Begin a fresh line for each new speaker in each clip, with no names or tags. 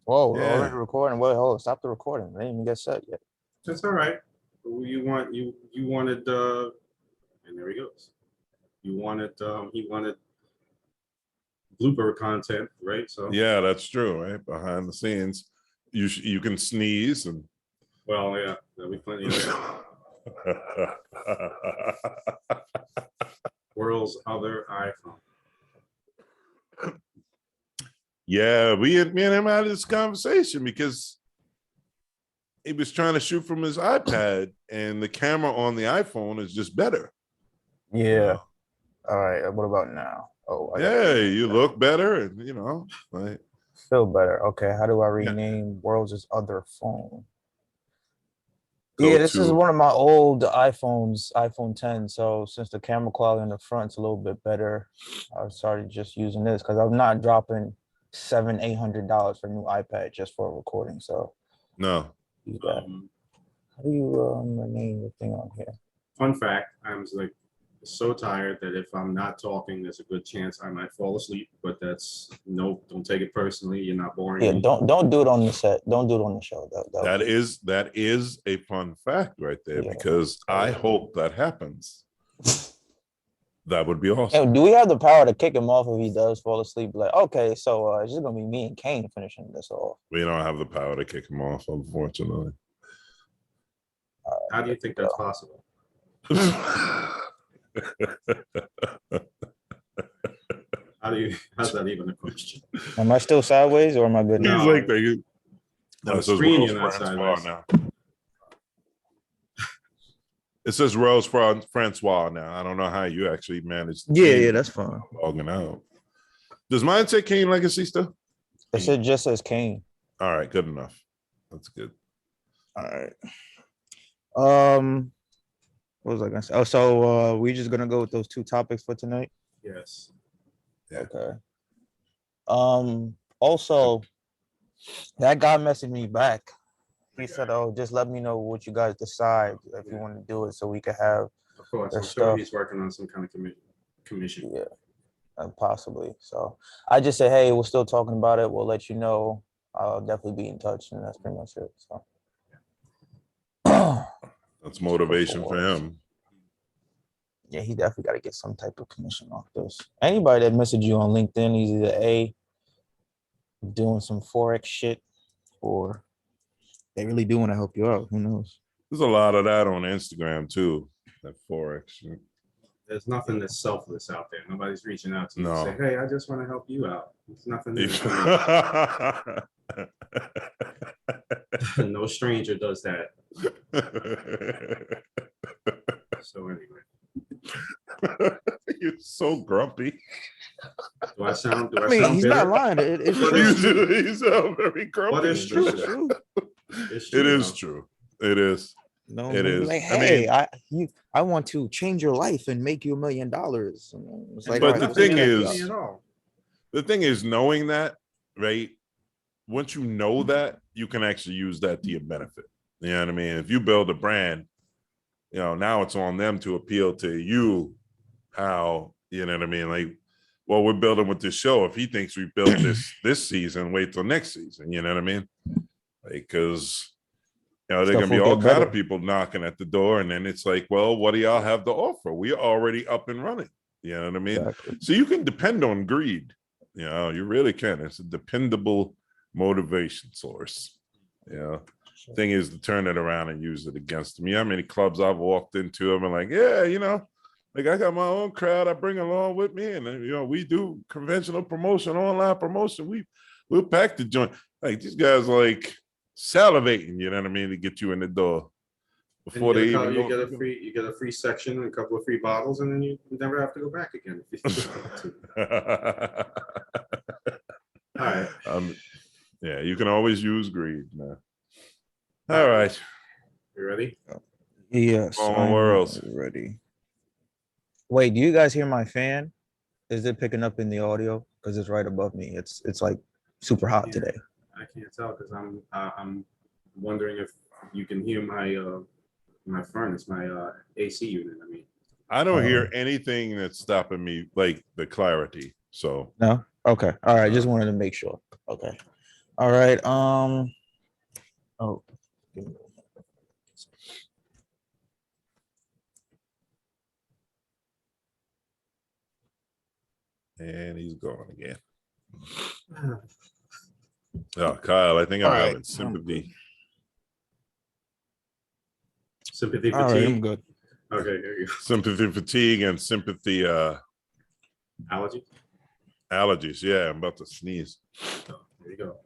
Whoa, we're already
Yeah.
recording. Wait, hold, stop the recording. They didn't even get set yet.
That's all right. You wanted and there he goes. He wanted blooper content, right? So
Yeah, that's true, right? Behind the scenes. You can sneeze and
well, yeah, there'll be plenty of that. World's other iPhone.
Yeah, me and him had this conversation because he was trying to shoot from his iPad and the camera on the iPhone is just better.
Yeah. All right. What about now? Oh,
Yeah, you look better and like
feel better. Okay. How do I
Yeah.
rename World's other phone?
Go
Yeah, this is
to-
one of my old iPhones, iPhone 10. So since the camera quality in the front's a little bit better, I started just using this because I'm not dropping $700-800 for a new iPad just for a recording. So
no.
use that. How do you rename the thing on here?
Fun fact: I'm like so tired that if I'm not talking, there's a good chance I might fall asleep. But that's no, don't take it personally. You're not boring.
Yeah,
me.
don't do it on the set. Don't do it on the show.
That is a fun fact right there
Yeah.
because I hope that happens. That would be awesome.
Hey, do we have the power to kick him off if he does fall asleep? Like, okay, so it's just gonna be me and Kane finishing this off.
We don't have the power to kick him off, unfortunately.
How do you think that's possible? How's that even a question?
Am I still sideways or am I good now?
He's like the
On
it says
screen,
Rose
you're not
Francois
sideways.
now. It says Rose Francois now. I don't know how you actually managed.
Yeah, that's fine.
Logging out. Does mine say Kane Legacy still?
It just says Kane.
All right, good enough. That's good.
All right. What was I gonna say? Oh, so we just gonna go with those two topics for tonight.
Yes.
Yeah.
Okay. Also, that guy messaged me back. He said, "Oh, just let me know what you guys decide if you want to do it, so we can have
Of course,
their
I'm sure
stuff."
he's working on some kind of commission.
Yeah, possibly. So I just said, "Hey, we're still talking about it. We'll let you know. I'll definitely be in touch," and that's pretty much it. So
That's motivation for him.
yeah, he definitely got to get some type of commission off this. Anybody that messaged you on LinkedIn, he's either doing some Forex shit or they really do want to help you out. Who knows?
There's a lot of that on Instagram too. That Forex shit.
There's nothing that's selfless out there. Nobody's reaching out to you
No.
and say, "Hey, I just want to help you out." It's nothing. No stranger does that. So anyway,
You're so grumpy.
do I sound?
I mean, he's
bitter?
not lying. It's
But
true.
it's true.
You sound very grumpy.
But it's true.
It's true.
It's
It
true,
is
though.
true. It is.
No,
It is.
like,
I
hey,
mean-
I want to change your life and make you $1 million. It's like,
But
all
the
right,
thing
let's
is-
check it out.
at all.
The thing is, knowing that, right? Once you know that, you can actually use that to your benefit. You know what I mean? If you build a brand, now it's on them to appeal to you. How, you know what I mean? Like, well, we're building with this show. If he thinks we built this season, wait till next season. You know what I mean? Because there
Stuff
can be
will
all
get
kind of
better.
people knocking at the door, and then it's like, well, what do y'all have to offer? We're already up and running. You know what I mean?
Exactly.
So you can depend on greed. You really can. It's a dependable motivation source. Thing is to turn it around and use it against them. How many clubs I've walked into, I'm like, like I got my own crowd I bring along with me, and we do conventional promotion, online promotion. We'll pack the joint. Like these guys like salivating, you know what I mean, to get you in the door before they even
you
go.
get a free section and a couple of free bottles, and then you never have to go back again. All right.
Yeah, you can always use greed, man. All right.
You ready?
Yes,
All
I'm
worlds.
ready. Wait, do you guys hear my fan? Is it picking up in the audio? Because it's right above me. It's like super hot today.
I can't tell because I'm wondering if you can hear my furnace, my AC unit. I mean,
I don't hear anything that's stopping me, like the clarity. So
No? Okay. All right. Just wanted to make sure. Okay. All right. Oh. give me-
And he's gone again. Oh, Kyle, I think I'm
All right,
having
I'm
sympathy.
Sympathy
All right, I'm
fatigue.
good.
Okay, there you go.
Sympathy fatigue and sympathy
Allergy.
allergies. Yeah, I'm about to sneeze.
There you go.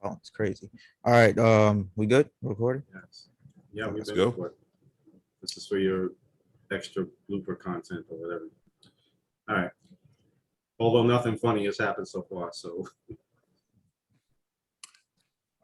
Oh, it's crazy. All right. We good? Recording?
Yes. Yeah, we've
Let's
been
go.
recording. This is for your extra blooper content or whatever. All right. Although nothing funny has happened so far, so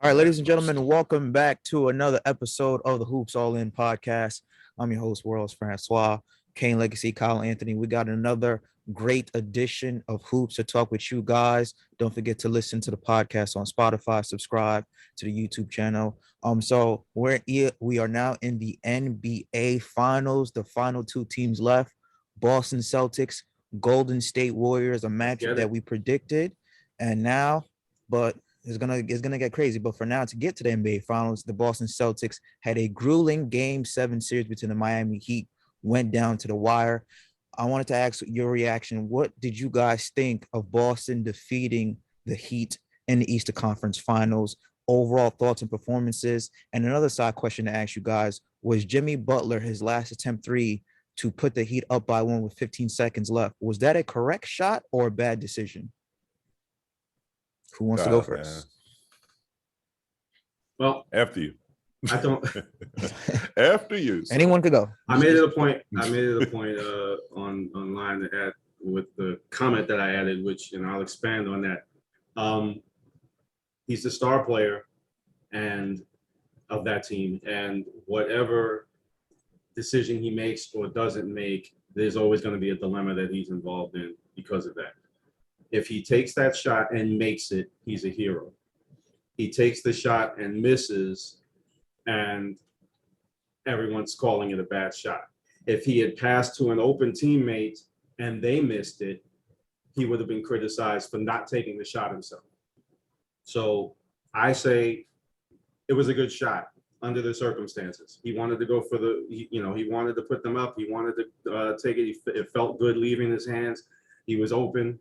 All right, ladies and gentlemen, welcome back to another episode of the Hoops All In podcast. I'm your host, Worlds Francois, Kane Legacy, Kyle Anthony. We got another great edition of Hoops to talk with you guys. Don't forget to listen to the podcast on Spotify, subscribe to the YouTube channel. So we are now in the NBA Finals. The final two teams left: Boston Celtics, Golden State Warriors, a matchup
get
that
it.
we predicted, and now, but it's gonna get crazy. But for now, to get to the NBA Finals, the Boston Celtics had a grueling Game 7 series between the Miami Heat, went down to the wire. I wanted to ask your reaction. What did you guys think of Boston defeating the Heat in the Eastern Conference Finals? Overall thoughts and performances. And another side question to ask you guys: was Jimmy Butler, his last attempt three to put the Heat up by one with 15 seconds left, was that a correct shot or a bad decision? Who wants to go
Kyle, man.
first?
well,
After you.
I don't.
After you. sir.
Anyone could go.
I made it a point. I made it a point online to add with the comment that I added, which I'll expand on that. He's the star player and of that team, and whatever decision he makes or doesn't make, there's always going to be a dilemma that he's involved in because of that. If he takes that shot and makes it, he's a hero. He takes the shot and misses, and everyone's calling it a bad shot. If he had passed to an open teammate and they missed it, he would have been criticized for not taking the shot himself. So I say it was a good shot under the circumstances. He wanted to go for he wanted to put them up. He wanted to take it. It felt good leaving his hands. He was open.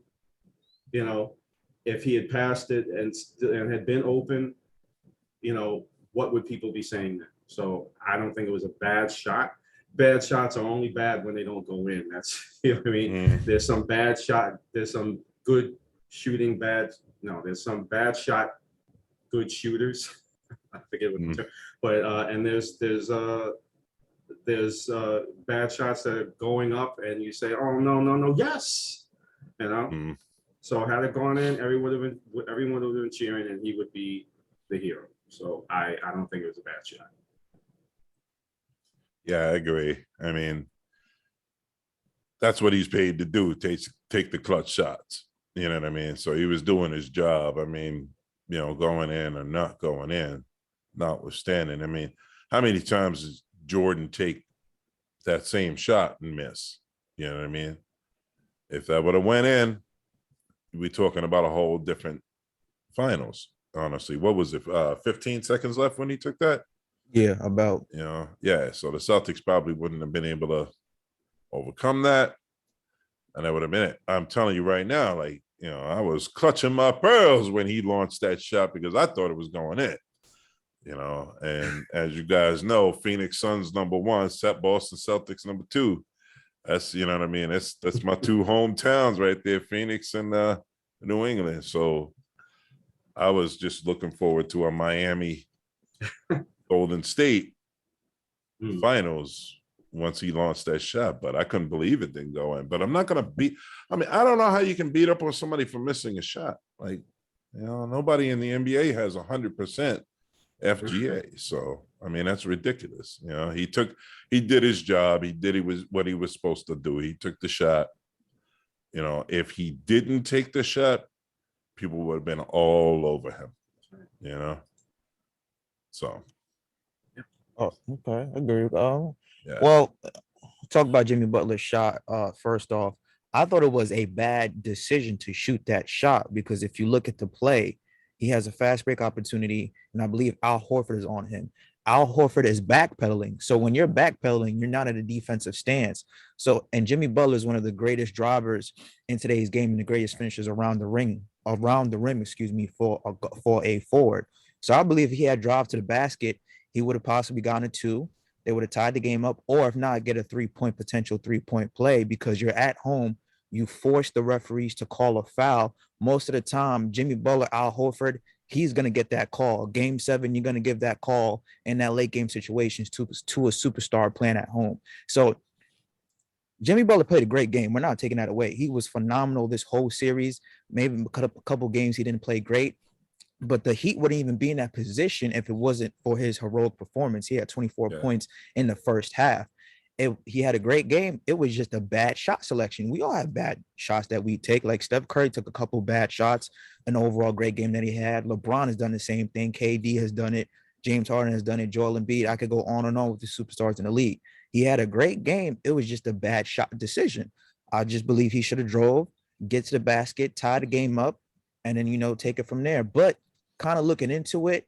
If he had passed it and had been open, what would people be saying then? So I don't think it was a bad shot. Bad shots are only bad when they don't go in. That's, what I mean? There's some bad shot. There's some good shooting bad. No, there's some bad shot, good shooters. I forget what the term, but and there's bad shots that are going up and you say, oh, no, yes. So had it gone in, everyone would have been cheering and he would be the hero. So I don't think it was a bad shot.
Yeah, I agree. I mean, that's what he's paid to do, take the clutch shots. You know what I mean? So he was doing his job. I mean, going in or not going in, notwithstanding. I mean, how many times does Jordan take that same shot and miss? You know what I mean? If that would have went in, we're talking about a whole different finals, honestly. What was it? 15 seconds left when he took that?
Yeah, about.
Yeah. So the Celtics probably wouldn't have been able to overcome that. And that would have been it. I'm telling you right now, I was clutching my pearls when he launched that shot because I thought it was going in. And as you guys know, Phoenix Suns #1, set Boston Celtics #2. That's, you know what I mean? That's my two hometowns right there, Phoenix and New England. So I was just looking forward to a Miami Golden State finals once he launched that shot, but I couldn't believe it didn't go in. But I'm not going to I don't know how you can beat up on somebody for missing a shot. Nobody in the NBA has 100% FGA. So, I mean, that's ridiculous. He did his job. He did what he was supposed to do. He took the shot. If he didn't take the shot, people would have been all over him, So.
Oh, okay. I agree.
Yeah.
Well, talk about Jimmy Butler's shot. First off, I thought it was a bad decision to shoot that shot because if you look at the play, He has a fast break opportunity, and I believe Al Horford is on him. Al Horford is backpedaling. So when you're backpedaling, you're not at a defensive stance. So, and Jimmy Butler is one of the greatest drivers in today's game and the greatest finishers around the rim, excuse me, for a forward. So I believe if he had drive to the basket, he would have possibly gotten a two. They would have tied the game up, or if not, get a potential 3-point play because you're at home. You force the referees to call a foul. Most of the time, Jimmy Butler, Al Horford, he's going to get that call. Game 7, you're going to give that call in that late game situations to a superstar playing at home. So Jimmy Butler played a great game. We're not taking that away. He was phenomenal this whole series. Maybe a couple games he didn't play great, but the Heat wouldn't even be in that position if it wasn't for his heroic performance. He had 24 points in the first half. He had a great game. It was just a bad shot selection. We all have bad shots that we take. Like Steph Curry took a couple bad shots, an overall great game that he had. LeBron has done the same thing. KD has done it. James Harden has done it. Joel Embiid. I could go on and on with the superstars in the league. He had a great game. It was just a bad shot decision. I just believe he should have drove, get to the basket, tie the game up, and then, take it from there. But kind of looking into it,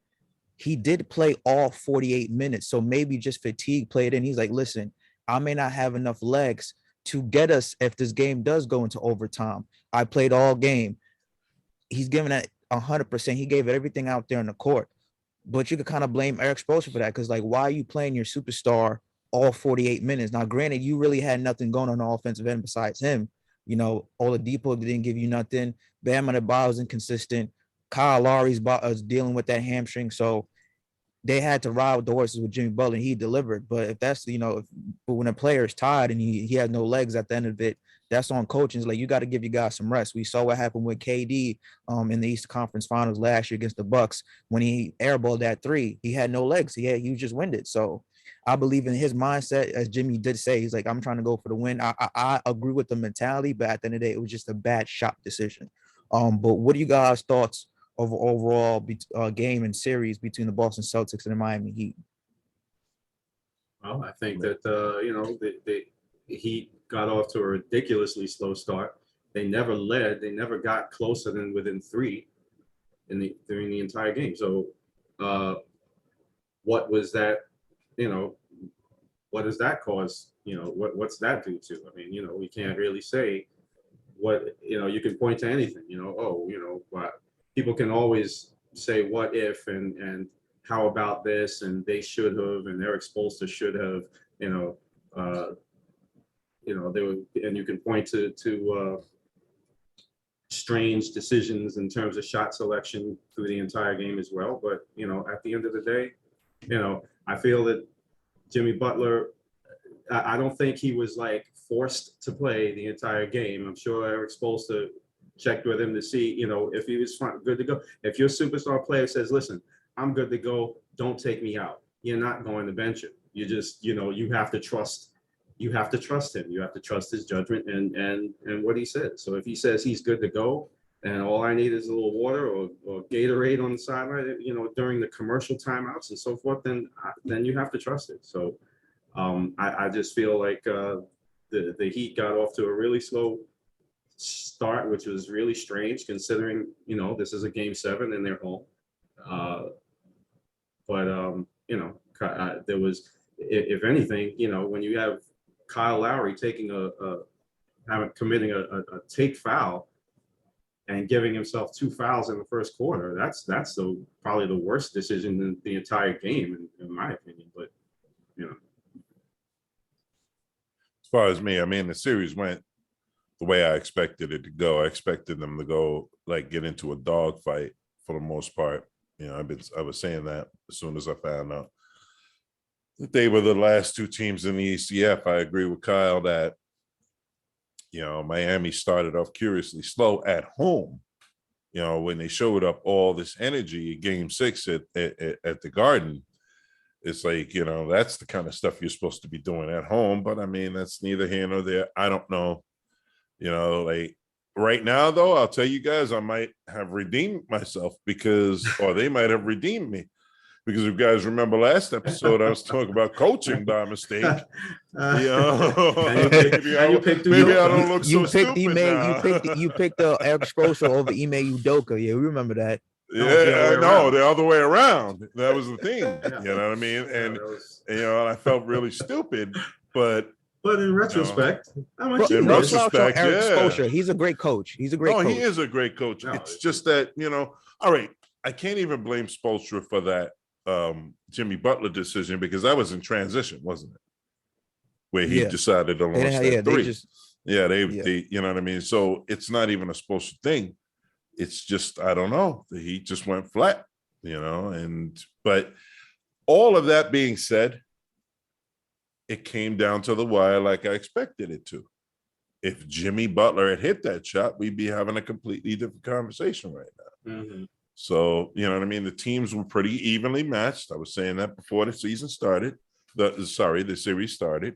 he did play all 48 minutes. So maybe just fatigue played in. He's like, listen, I may not have enough legs to get us if this game does go into overtime. I played all game. He's giving it 100%. He gave it everything out there on the court. But you could kind of blame Eric Spoelstra for that because, like, why are you playing your superstar all 48 minutes? Now, granted, you really had nothing going on the offensive end besides him. Oladipo didn't give you nothing. Bam Adebayo was inconsistent. Kyle Lowry's dealing with that hamstring. So they had to ride with the horses with Jimmy Butler, and he delivered. But if that's, but when a player is tired and he has no legs at the end of it, that's on coaching. It's like, you got to give your guys some rest. We saw what happened with KD in the Eastern Conference Finals last year against the Bucks when he airballed that 3. He had no legs. He was just winded. So I believe in his mindset, as Jimmy did say. He's like, I'm trying to go for the win. I agree with the mentality, but at the end of the day, it was just a bad shot decision. But what are you guys' thoughts of overall game and series between the Boston Celtics and the Miami Heat?
Well, I think that the Heat got off to a ridiculously slow start. They never led. They never got closer than within 3 during the entire game. So, what was that? What does that cause? What's that due to? I mean, we can't really say what. You can point to anything. But people can always say what if and how about this and they should have and Eric Spoelstra should have. They were, and you can point to strange decisions in terms of shot selection through the entire game as well. But at the end of the day, I feel that Jimmy Butler, I don't think he was like forced to play the entire game. I'm sure Eric Spoelstra checked with him to see, if he was good to go. If your superstar player says, listen, I'm good to go, don't take me out, you're not going to bench him. You just, you have to trust him. You have to trust his judgment and what he says. So if he says he's good to go and all I need is a little water or Gatorade on the sideline, during the commercial timeouts and so forth, then you have to trust it. So I just feel like the Heat got off to a really slow start, which was really strange considering, this is a game 7 and they're home. There was, if anything, when you have Kyle Lowry taking committing a take foul and giving himself 2 fouls in the first quarter, that's probably the worst decision in the entire game, in my opinion. But
as far as me, I mean, the series went the way I expected it to go. I expected them to go get into a dogfight for the most part. I was saying that as soon as I found out that they were the last 2 teams in the ECF. I agree with Kyle that Miami started off curiously slow at home. When they showed up all this energy in Game 6 at the Garden, it's like, that's the kind of stuff you're supposed to be doing at home. But I mean, that's neither here nor there. I don't know. Right now, though, I'll tell you guys, I might have redeemed myself or they might have redeemed me. Because if you guys remember last episode, I was talking about coaching by mistake. Maybe I don't look so stupid now.
You picked Eric Spoelstra over Ime Udoka. Yeah, we remember that.
No, it's the other
Yeah,
way
no,
around.
the other way around. That was the thing.
Yeah.
You know what I mean? And
That was-
you know, I felt really stupid, but
but in retrospect, how much
Bro,
he
in
no
did.
slouch on
retrospect,
Eric
yeah.
Spoelstra. He's a great coach. He's a great
no,
coach.
he is a great coach.
No,
It's
it's-
just that, you know, all right, I can't even blame Spoelstra for that Jimmy Butler decision because that was in transition, wasn't it? Where he
Yeah.
decided to
They
launch
didn't have-
that
yeah,
three.
they just Yeah.
They, you know what I mean? So it's not even a Spoelstra thing. It's just, I don't know. The Heat just went flat, you know, but all of that being said, it came down to the wire like I expected it to. If Jimmy Butler had hit that shot, we'd be having a completely different conversation right now.
Mhm.
So, you know what I mean? The teams were pretty evenly matched. I was saying that before the season started. The series started.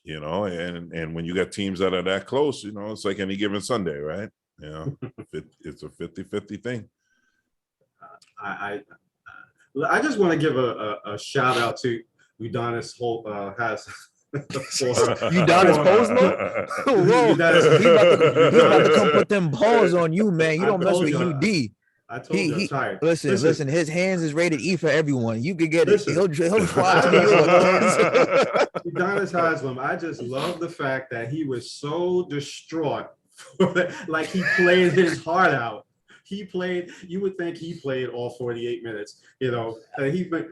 You know, and when you got teams that are that close, you know, it's like any given Sunday, right? You know, it's a 50-50 thing.
I just want to give a shout out to Udonis has
Udonis Posma? Whoa,
Udonis-
he about to come put them balls on you, man. You
I
don't mess
told
with
you.
UD.
I told you I'm tired.
Listen, his hands is rated E for everyone. You could get
Listen.
it. He'll swap to New York.
Udonis Haslem, I just love the fact that he was so distraught, like he played his heart out. You would think he played all 48 minutes, you know.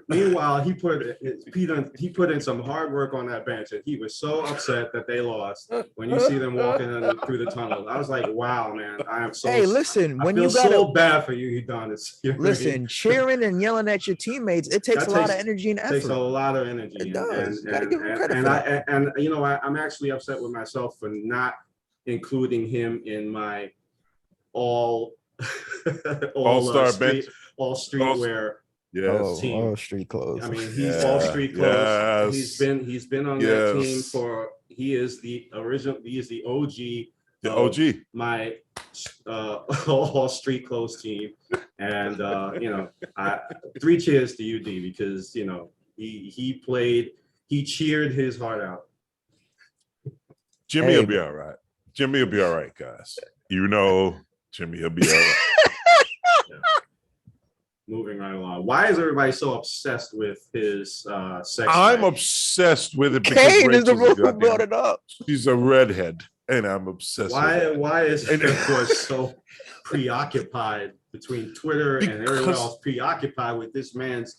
Meanwhile, he put in some hard work on that bench, and he was so upset that they lost. When you see them walking through the tunnel, I was like, "Wow, man, I am so."
Hey, listen,
I
when
feel
you got
so bad for you, Udonis. You know what I mean?
listen, cheering and yelling at your teammates, it takes
That
a lot of
takes-
energy and
takes a
effort.
lot of energy.
It does. You gotta give him credit
and
for
I you know I'm actually upset with myself for not including him in my all
All-star
street,
bench.
all streetwear.
Yes.
team.
Street clothes.
I mean, he's all street clothes.
Yes.
He's been on that team
Yes.
he is the OG.
The
of
OG.
My all street clothes team, and you know, 3 cheers to UD because you know he cheered his heart out.
Jimmy
Hey,
will be all right. Jimmy will be all right, guys. You know, Jimmy will be all right.
Moving right along. Why is everybody so obsessed with his sex?
I'm
life?
obsessed with it because
Kane is the
Rachel's a
one who brought
goddamn-
it up.
She's a redhead, and I'm obsessed with it.
Why is
And-
everyone so preoccupied between Twitter and everyone
Because-
else preoccupied with this man's?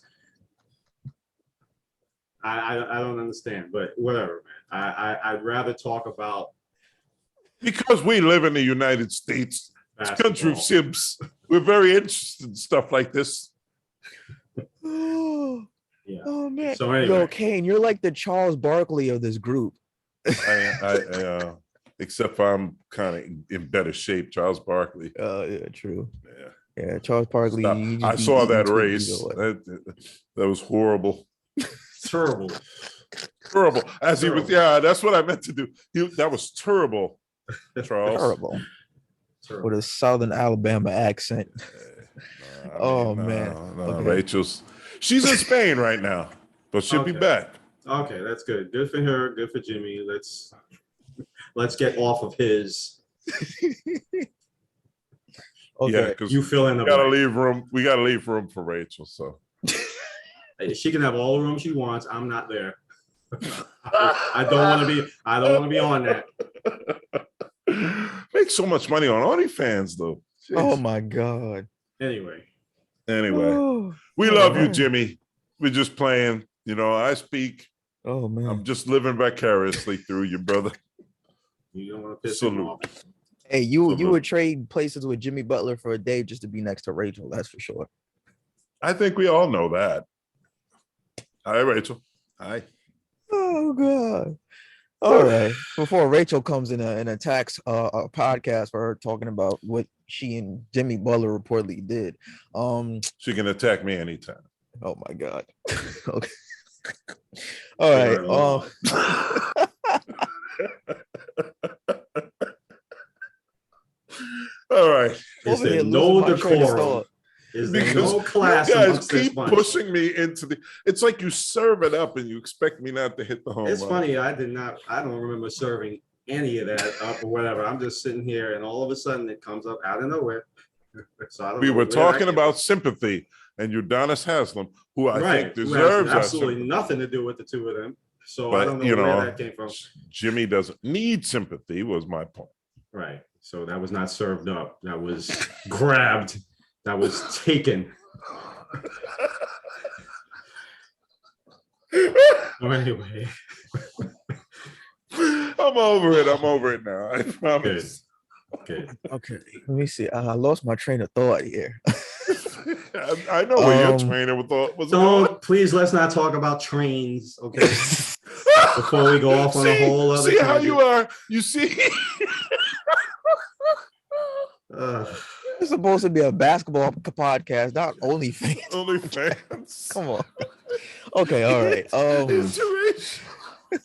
I don't understand, but whatever, man. I'd rather talk about
Because we live in the United States, it's country of
basketball.
Sims. We're very interested in stuff like this.
Oh,
Yeah.
oh man.
So anyway.
Yo, Kane, you're like the Charles Barkley of this group.
Except for I'm kind of in better shape. Charles Barkley.
Yeah, true.
Yeah.
Yeah, Charles Barkley.
Stop.
you just
I
be
saw
eating
that
Twinkies
race.
or what.
That was horrible.
Terrible.
Terrible. As he was,
Terrible.
yeah, that's what I meant to do. That was terrible, Charles.
Terrible.
Terrible.
With a Southern Alabama accent. Oh, man.
No,
Okay.
Rachel's. She's in Spain right now, but she'll be
Okay.
back.
Okay, that's good. Good for her. Good for Jimmy. Let's get off of his.
Okay.
Yeah, because
You fill in the
we gotta
blank.
leave room. We gotta leave room for Rachel. So
She can have all the room she wants. I'm not there. I don't want to be on that.
make so much money on OnlyFans though.
Oh
Jeez.
my God.
Anyway,
Anyway,
Oh,
we love you,
man.
Jimmy. We're just playing. You know, I speak.
oh man.
I'm just living vicariously through you, brother.
you don't want to piss him
Salute.
off.
Hey, you
Salute.
would trade places with Jimmy Butler for a day just to be next to Rachel. That's for sure.
I think we all know that. Hi, Rachel. Hi.
Oh God. All right. Before Rachel comes in and attacks a podcast for her talking about what she and Jimmy Butler reportedly did.
She can attack me anytime.
Oh my God. Okay. All right.
All right.
Is
Over
there
here
no
losing my train of
decorum?
thought.
Is there
Because
no class
you guys
amongst this
keep
bunch?
pushing me into the. It's like you serve it up and you expect me not to hit the home
It's
run.
funny. I don't remember serving any of that up or whatever. I'm just sitting here, and all of a sudden it comes up out of nowhere. So I don't
We
know
were
where that
talking
came
about sympathy and Udonis Haslam, who I
from.
think
Who has
deserves our
absolutely
sympathy.
nothing to do with the two of them. So I don't
But
know
you
where
know,
that came from.
Jimmy doesn't need sympathy. Was my point.
Right. So that was not served up. That was grabbed. That was taken. So anyway,
I'm over it. I'm over it now. I promise.
good.
Okay, let me see. I lost my train of thought here.
I know where your
Um,
trainer was going.
Don't please, let's not talk about trains, okay? Before we go off on a whole other
See how
tangent.
you are. You see.
It's supposed to be a basketball podcast, not OnlyFans.
OnlyFans.
Come on. Okay, all right.
Interracial.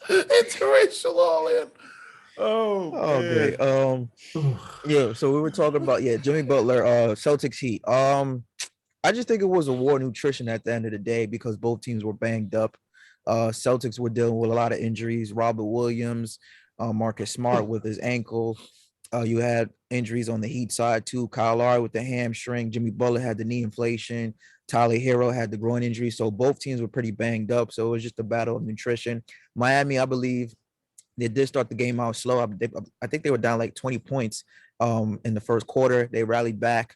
Interracial all in. Oh,
Okay.
man.
Yeah. So we were talking about Jimmy Butler, Celtics Heat. I just think it was a war of nutrition at the end of the day because both teams were banged up. Celtics were dealing with a lot of injuries. Robert Williams, Marcus Smart with his ankle. You had injuries on the Heat side too. Kyle Lowry with the hamstring. Jimmy Butler had the knee inflation. Tyler Hero had the groin injury. So both teams were pretty banged up. So it was just a battle of nutrition. Miami, I believe, they did start the game out slow. I think they were down like 20 points in the first quarter. They rallied back.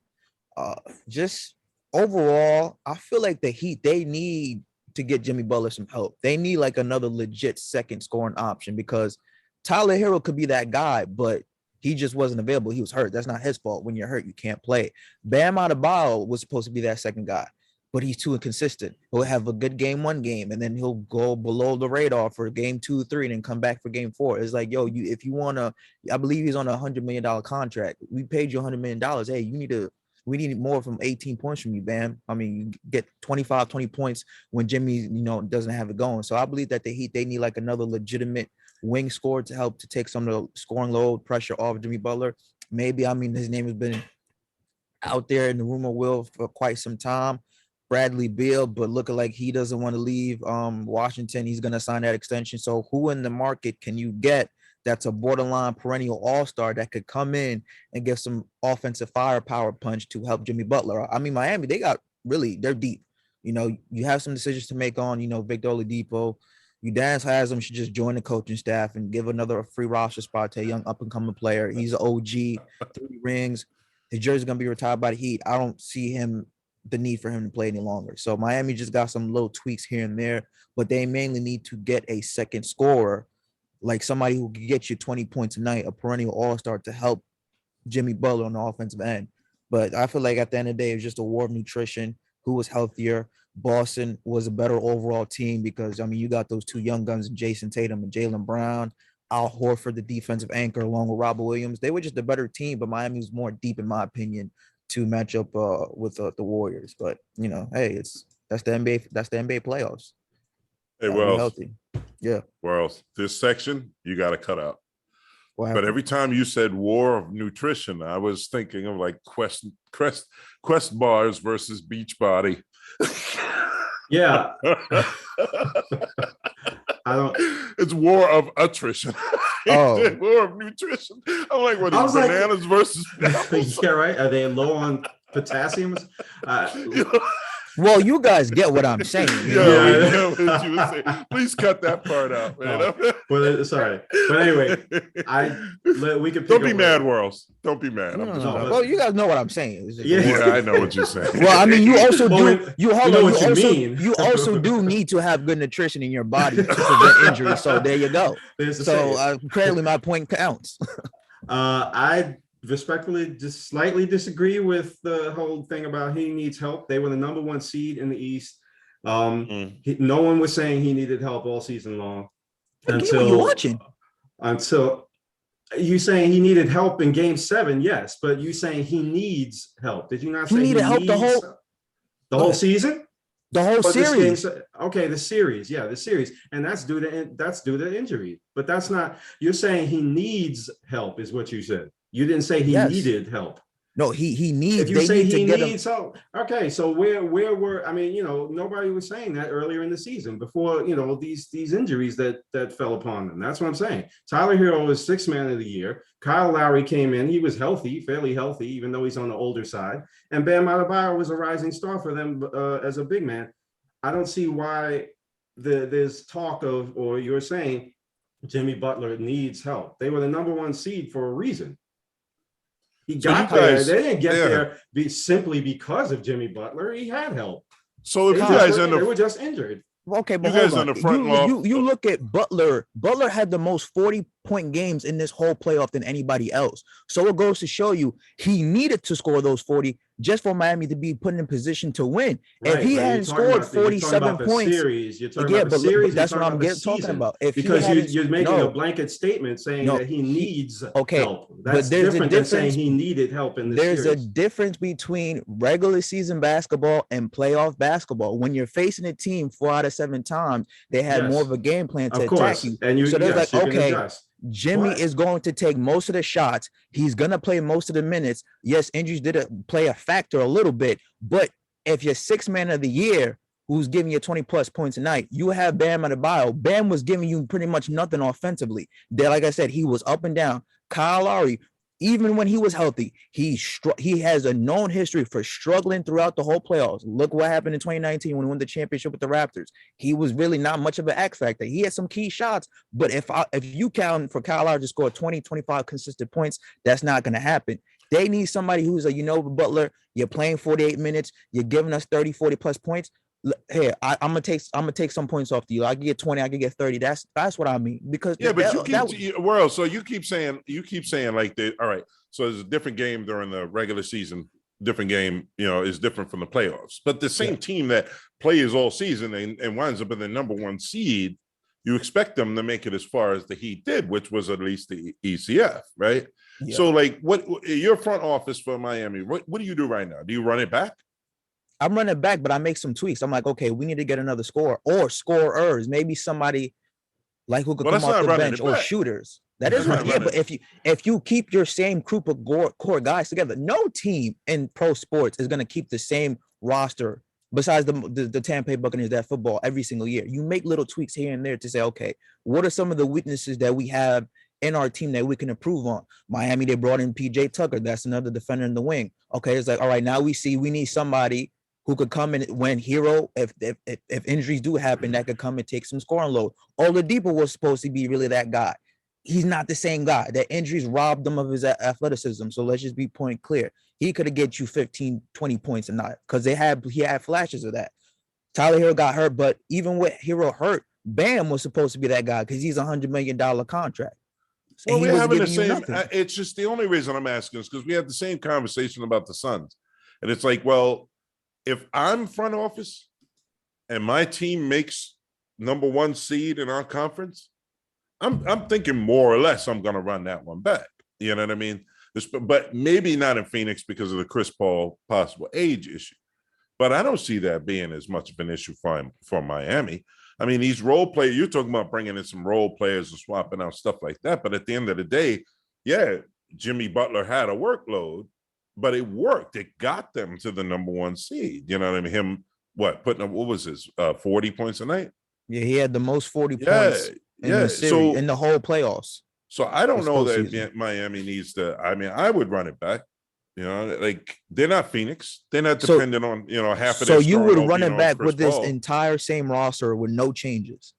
Just overall, I feel like the Heat, they need to get Jimmy Butler some help. They need like another legit second scoring option because Tyler Hero could be that guy, but he just wasn't available. He was hurt. That's not his fault. When you're hurt, you can't play. Bam Adebayo was supposed to be that second guy, but he's too inconsistent. He'll have a good game one game, and then he'll go below the radar for game 2, 3, and then come back for game 4. It's like, yo, if you want to, I believe he's on $100 million contract. We paid you $100 million. Hey, we need more from 18 points from you, Bam. I mean, you get 25, 20 points when Jimmy, doesn't have it going. So I believe that the Heat, they need like another legitimate wing score to help to take some of the scoring load pressure off Jimmy Butler. Maybe, his name has been out there in the rumor wheel for quite some time. Bradley Beal, but looking like he doesn't want to leave Washington. He's going to sign that extension. So who in the market can you get that's a borderline perennial all-star that could come in and give some offensive firepower punch to help Jimmy Butler? Miami, they're deep. You have some decisions to make on, Victor Oladipo. Udonis Haslam should just join the coaching staff and give another free roster spot to a young up-and-coming player. He's an OG, 3 rings. His jersey's going to be retired by the Heat. I don't see the need for him to play any longer. So Miami just got some little tweaks here and there, but they mainly need to get a second scorer, like somebody who can get you 20 points a night, a perennial all-star to help Jimmy Butler on the offensive end. But I feel like at the end of the day, it was just a war of nutrition. Who was healthier? Boston was a better overall team because, you got those 2 young guns, Jason Tatum and Jaylen Brown, Al Horford, the defensive anchor, along with Robert Williams. They were just a better team, but Miami was more deep, in my opinion, to match up with the Warriors. But, hey, that's the NBA. That's the NBA playoffs.
Hey,
healthy. Yeah.
Wells, this section you got to cut out.
But
every time you said war of nutrition, I was thinking of like Quest bars versus Beachbody.
Yeah. I don't.
It's war of attrition.
Oh.
War of nutrition. I'm like, what
I
is
was like-
bananas versus apples?
Yeah, right. Are they low on potassium?
well, you guys get what I'm saying.
Yeah, we know what you were saying. Please cut that part out, man.
No. But sorry. But anyway, we could.
Don't be mad, Worlds. Don't be mad.
No,
I'm just
no.
but-
Well, you guys know what I'm saying. It's just
Yeah.
yeah, I know what you're saying.
Well, you also
Well,
do.
mean.
You also do need to have good nutrition in your body to prevent injury. So there you go. So clearly, my point counts.
I respectfully just slightly disagree with the whole thing about he needs help. They were the number 1 seed in the East. No one was saying he needed help all season long
Until
you saying he needed help in game 7. Yes, but you saying he needs help. Did you not say
he needed help the
whole season?
The whole series.
The series. Yeah, the series. And that's due to injury. But that's not, you're saying he needs help is what you said. You didn't say he needed help.
No, he needs.
If you
They
say
need to
he
get him.
needs help, okay. So where were, I mean, nobody was saying that earlier in the season before, these injuries that fell upon them. That's what I'm saying. Tyler Hero was sixth man of the year. Kyle Lowry came in. He was healthy, fairly healthy, even though he's on the older side. And Bam Adebayo was a rising star for them as a big man. I don't see why there's talk of, or you're saying Jimmy Butler needs help. They were the number one seed for a reason. He
So
got
you guys-
there. They didn't get
yeah.
there simply because of Jimmy Butler. He had help.
So if
They,
you
just
guys
were,
end
they
up,
were just injured.
Okay, but
You guys
hold
on
on.
the front
You
off-
look at Butler. Butler had the most 40-point games in this whole playoff than anybody else. So it goes to show you he needed to score those 40 just for Miami to be put in position to win. If he hadn't scored 47 points,
You're talking
yeah,
about the
but
series.
that's what I'm talking
season.
about. If
Because
he hadn't,
you're making
no,
a blanket statement saying
No,
that he needs
okay,
help.
but
That's
there's a
different than saying
difference-
he needed help in this
there's a
series.
difference between regular season basketball and playoff basketball. When you're facing a team 4 out of 7 times, they had
Yes.
more of a game plan to
Of
attack
course,
you.
and you,
So there's
yes, you
like,
can
okay,
adjust.
Jimmy
But-
is going to take most of the shots. He's going to play most of the minutes. Yes, injuries did play a factor a little bit, but if you're sixth man of the year, who's giving you 20 plus points a night, you have Bam Adebayo. Bam was giving you pretty much nothing offensively. There, like I said, he was up and down. Kyle Lowry, even when he was healthy, he has a known history for struggling throughout the whole playoffs. Look what happened in 2019 when he won the championship with the Raptors. He was really not much of an X factor. He had some key shots, but if you count for Kyle Lowry to score 20, 25 consistent points, that's not going to happen. They need somebody who's Butler, you're playing 48 minutes, you're giving us 30, 40 plus points. Here, I'm gonna take some points off to you. I can get 20, I can get 30. That's what I mean. Because
yeah, but so you keep saying like all right. So there's a different game during the regular season, different game, is different from the playoffs. But the same team that plays all season and winds up in the number one seed, you expect them to make it as far as the Heat did, which was at least the ECF, right?
Yeah.
So like what your front office for Miami, what do you do right now? Do you run it back?
I'm running back, but I make some tweaks. I'm like, okay, we need to get another scorer or scorers, maybe somebody like who could come off the bench or shooters. That is right. Yeah, but if you keep your same group of core guys together, no team in pro sports is going to keep the same roster besides the Tampa Bay Buccaneers that football every single year. You make little tweaks here and there to say, okay, what are some of the weaknesses that we have in our team that we can improve on? Miami, they brought in PJ Tucker. That's another defender in the wing. Okay, it's like, all right, now we need somebody who could come in when Hero, if injuries do happen, that could come and take some scoring load. Oladipo was supposed to be really that guy. He's not the same guy. The injuries robbed him of his athleticism. So let's just be point clear. He could have get you 15, 20 points a night because he had flashes of that. Tyler Hero got hurt, but even with Hero hurt, Bam was supposed to be that guy because he's $100 million contract.
Well, we're having the same. It's just the only reason I'm asking is because we had the same conversation about the Suns, and it's like, well, if I'm front office and my team makes number one seed in our conference, I'm thinking more or less I'm going to run that one back. You know what I mean? But maybe not in Phoenix because of the Chris Paul possible age issue. But I don't see that being as much of an issue for Miami. I mean, these role players, you're talking about bringing in some role players and swapping out stuff like that. But at the end of the day, yeah, Jimmy Butler had a workload, but it worked. It got them to the number one seed. You know what I mean? Putting up, what was his, 40 points a night?
Yeah, he had the most 40 points in the series, in the whole playoffs.
So I don't know that Miami needs to, I mean, I would run it back. Like they're not Phoenix. They're not dependent on, half of
So you would run it back
Chris
with this
Paul.
entire same roster with no changes.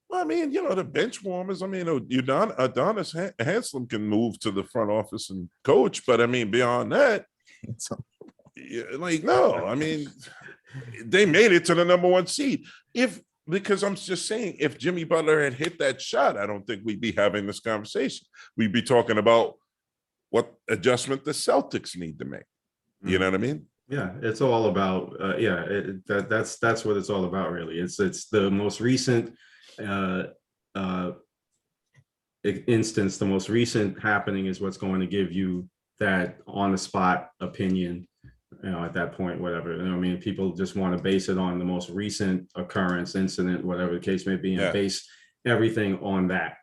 Well, I mean, the bench warmers. I mean, Adonis Hanslam can move to the front office and coach, but I mean, beyond that, no. I mean, they made it to the number one seed. Because I'm just saying, if Jimmy Butler had hit that shot, I don't think we'd be having this conversation. We'd be talking about what adjustment the Celtics need to make. You know what I mean?
Yeah, it's all about that's what it's all about, really. It's the most recent instance, the most recent happening is what's going to give you that on the spot opinion. At that point, whatever. I mean, people just want to base it on the most recent occurrence, incident, whatever the case may be, and base everything on that.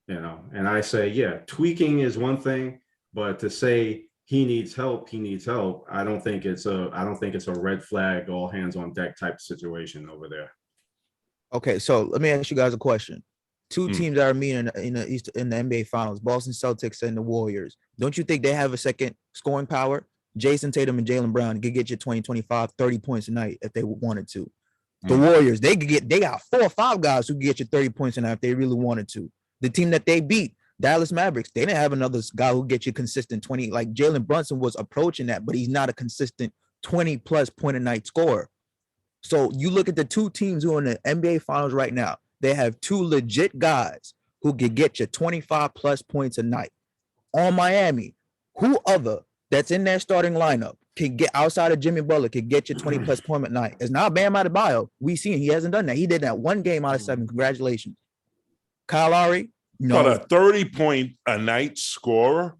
And I say, tweaking is one thing, but to say he needs help. He needs help. I don't think it's a red flag, all hands on deck type situation over there.
Okay, so let me ask you guys a question. Two
Hmm.
teams that are meeting in the NBA Finals, Boston Celtics and the Warriors. Don't you think they have a second scoring power? Jason Tatum and Jaylen Brown could get you 20, 25, 30 points a night if they wanted to. The Warriors, they got 4 or 5 guys who could get you 30 points a night if they really wanted to. The team that they beat, Dallas Mavericks, they didn't have another guy who get you consistent 20. Like Jalen Brunson was approaching that, but he's not a consistent 20 plus point a night scorer. So you look at the two teams who are in the NBA Finals right now. They have 2 legit guys who can get you 25 plus points a night. On Miami, who other that's in their starting lineup can get outside of Jimmy Butler can get you 20 plus points a night? It's not Bam Adebayo. We seen he hasn't done that. He did that 1 game out of 7. Congratulations. Kyle Lowry, no.
But a 30-point a night scorer,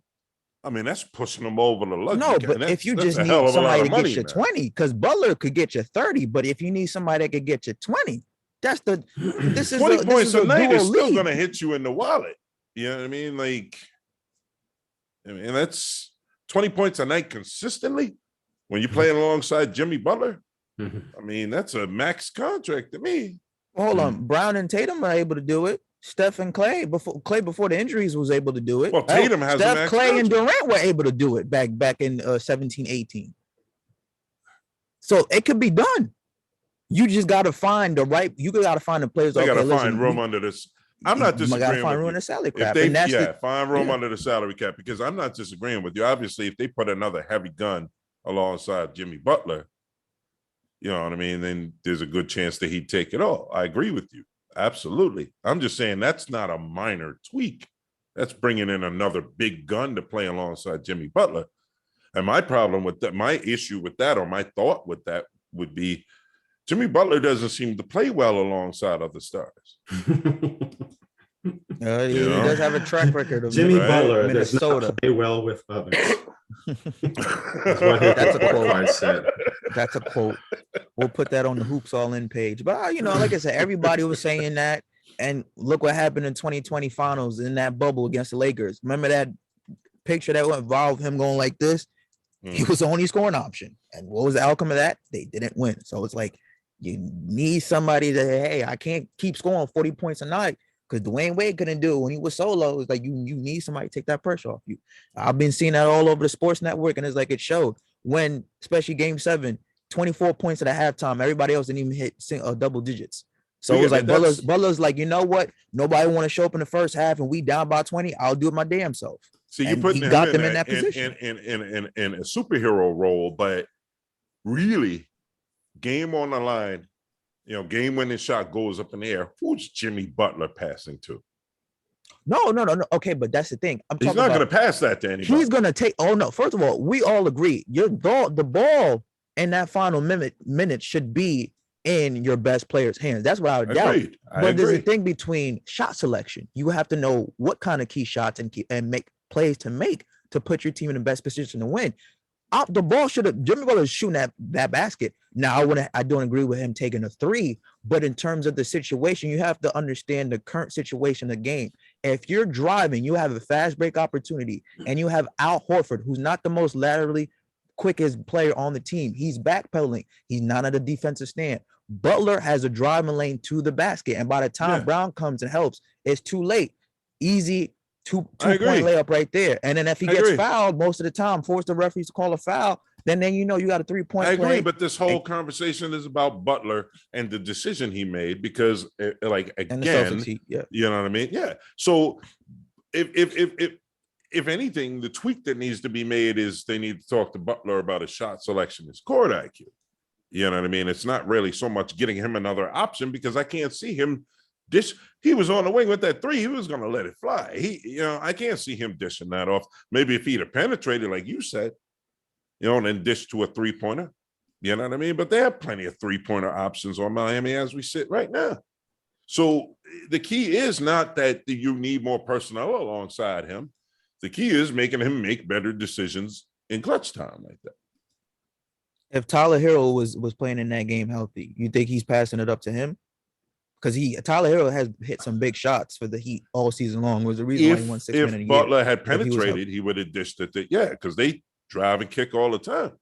I mean, that's pushing them over the luck.
No, but if you just need somebody to get you 20, because Butler could get you 30, but if you need somebody that could get you 20, that's the this is
20 points a night is still
league.
going to hit you in the wallet. You know what I mean? Like, I mean, that's 20 points a night consistently when you're playing alongside Jimmy Butler. I mean, that's a max contract to me.
Hold on, Brown and Tatum are able to do it. Steph and Clay before the injuries was able to do it.
Well, Tatum has
Steph,
a max
Clay, and
contract.
Durant were able to do it back in 17, 18. So it could be done. You just got to find the right. You got to find the players.
They got to
okay, listen,
find room under this. I'm not
You got to
disagreeing
find room
with
in the
you.
salary
If
cap.
they,
And that's
find room
yeah.
under the salary cap, because I'm not disagreeing with you. Obviously, if they put another heavy gun alongside Jimmy Butler, you know what I mean, then there's a good chance that he'd take it all. I agree with you. Absolutely. I'm just saying that's not a minor tweak. That's bringing in another big gun to play alongside Jimmy Butler. And my problem with that, my issue with that, or my thought with that would be Jimmy Butler doesn't seem to play well alongside other stars.
He
know?
does have a track record of
Jimmy
Right?
Butler does
Minnesota.
not play well with others.
That's
what his
That's a quote.
I said.
That's a quote. We'll put that on the Hoops All In page. But like I said, everybody was saying that. And look what happened in 2020 finals in that bubble against the Lakers. Remember that picture that went viral of him going like this? He was the only scoring option. And what was the outcome of that? They didn't win. So it's like you need somebody that, hey, I can't keep scoring 40 points a night because Dwayne Wade couldn't do it when he was solo. It's like you need somebody to take that pressure off you. I've been seeing that all over the sports network, and it's like it showed when, especially game 7, 24 points at a halftime. Everybody else didn't even hit double digits. So it was like Butler's like, you know what? Nobody want to show up in the first half, and we down by 20. I'll do it my damn self.
So you're putting him
them
in
that position
in a superhero role, but really, game on the line, game winning shot goes up in the air. Who's Jimmy Butler passing to?
No. Okay, but that's the thing.
He's not going to pass that to anybody.
He's going to take. Oh no! First of all, we all agree the ball in that final minute should be in your best player's hands. That's what I would doubt. But there's a thing between shot selection. You have to know what kind of key shots and make plays to make to put your team in the best position to win. The ball should have Jimmy Butler shooting that basket. Now I don't agree with him taking a 3, but in terms of the situation, you have to understand the current situation of the game. If you're driving, you have a fast break opportunity, and you have Al Horford, who's not the most laterally quickest player on the team. He's backpedaling. He's not at a defensive stand. Butler has a driving lane to the basket, and by the time Brown comes and helps, it's too late. Easy two-point layup right there. And then if he gets fouled most of the time, force the referees to call a foul, then you got a 3-point play.
I agree, but this whole conversation is about Butler and the decision he made because, again, you know what I mean? Yeah. So if anything, the tweak that needs to be made is they need to talk to Butler about his shot selection, his court IQ. You know what I mean? It's not really so much getting him another option because I can't see him he was on the wing with that 3. He was going to let it fly. I can't see him dishing that off. Maybe if he'd have penetrated, like you said, and then dish to a 3-pointer. You know what I mean? But they have plenty of 3-pointer options on Miami as we sit right now. So the key is not that you need more personnel alongside him. The key is making him make better decisions in clutch time like that.
If Tyler Hero was playing in that game healthy, you think he's passing it up to him? Because Tyler Hero has hit some big shots for the Heat all season long. Was the reason why he won 6 minutes a year.
If Butler had penetrated, he would have dished it. Yeah, because they drive and kick all the time.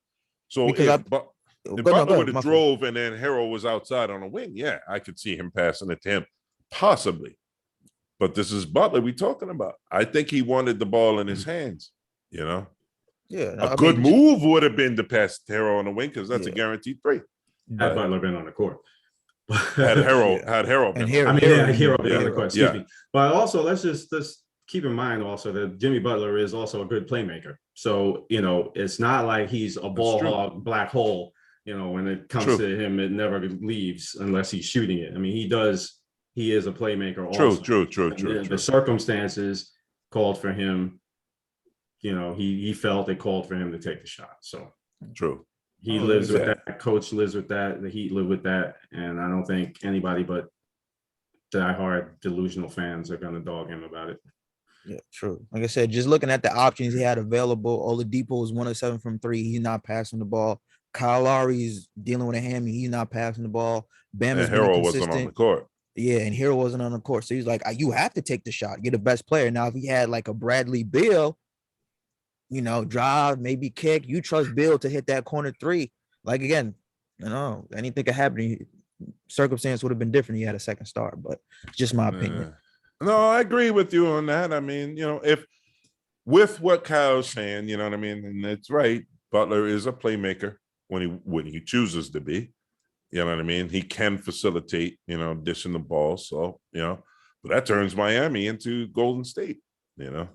So
Because
if, but if
Go, no,
Butler
go,
would have
my fault.
drove and then Harrell was outside on a wing, yeah, I could see him passing it to him, possibly. But this is Butler we talking about. I think he wanted the ball in his hands, you know.
Yeah,
A good move would have been to pass Harrell on the wing because that's a
Yeah.
guaranteed 3.
Had
but-
Butler been on the court.
Had Harrell, had Harrell
And
been
here-
on.
I mean,
Hero
yeah,
being-
Hero being on the
Hero.
court, excuse
Yeah.
me. But also, let's keep in mind also that Jimmy Butler is also a good playmaker. So, you know, it's not like he's a ball
true.
hog, black hole. You know, when it comes
True.
to him, it never leaves unless he's shooting it. I mean, he is a playmaker
True,
also.
true, true,
And
true,
the
true.
circumstances called for him. You know, he felt it called for him to take the shot. So
True.
he
Oh,
lives with
yeah.
that. Coach lives with that. The Heat live with that. And I don't think anybody but diehard delusional fans are going to dog him about it.
Yeah, true. Like I said, just looking at the options he had available, Oladipo was 1 of 7 from 3. He's not passing the ball. Kyle Lowry's dealing with a hammy. He's not passing the ball. Bam has
And
been
Harrell wasn't on the
inconsistent.
court.
Yeah, and Hero wasn't on the court. So he's like, you have to take the shot. You're the best player. Now, if he had like a Bradley Beal, you know, drive, maybe kick, you trust Bill to hit that corner 3. Like, again, you know, anything could happen. Circumstance would have been different. He had a second start, but it's just my opinion.
No, I agree with you on that. I mean, you know, if with what Kyle's saying, you know what I mean, and it's right. Butler is a playmaker when he chooses to be. You know what I mean? He can facilitate, you know, dishing the ball. So, you know, but that turns Miami into Golden State, you know.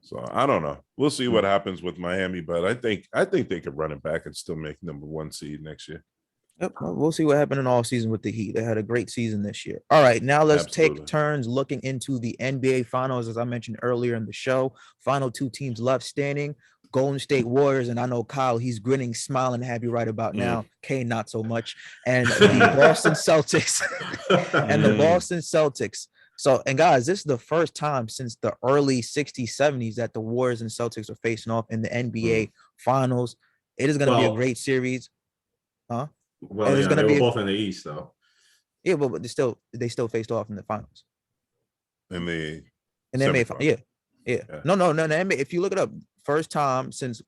So I don't know. We'll see what happens with Miami, but I think they could run it back and still make #1 seed next year.
Yep, well, we'll see what happened in all season with the Heat. They had a great season this year. All right, now let's
Absolutely.
take turns looking into the NBA Finals. As I mentioned earlier in the show, final 2 teams left standing: Golden State Warriors, and I know Kyle, he's grinning, smiling, happy right about now. Kane, not so much, and the Boston Celtics. And the Boston Celtics. So, and guys, this is the first time since the early 60s, 70s that the Warriors and Celtics are facing off in the NBA Finals. It is going to be a
Well-
great series.
Well,
And
yeah,
it's gonna
they were
be-
both in the East, though.
Yeah, but they still faced off in the finals.
In the
And the NBA,
Semifinals.
yeah.
Yeah.
No, the NBA. If you look it up, first time since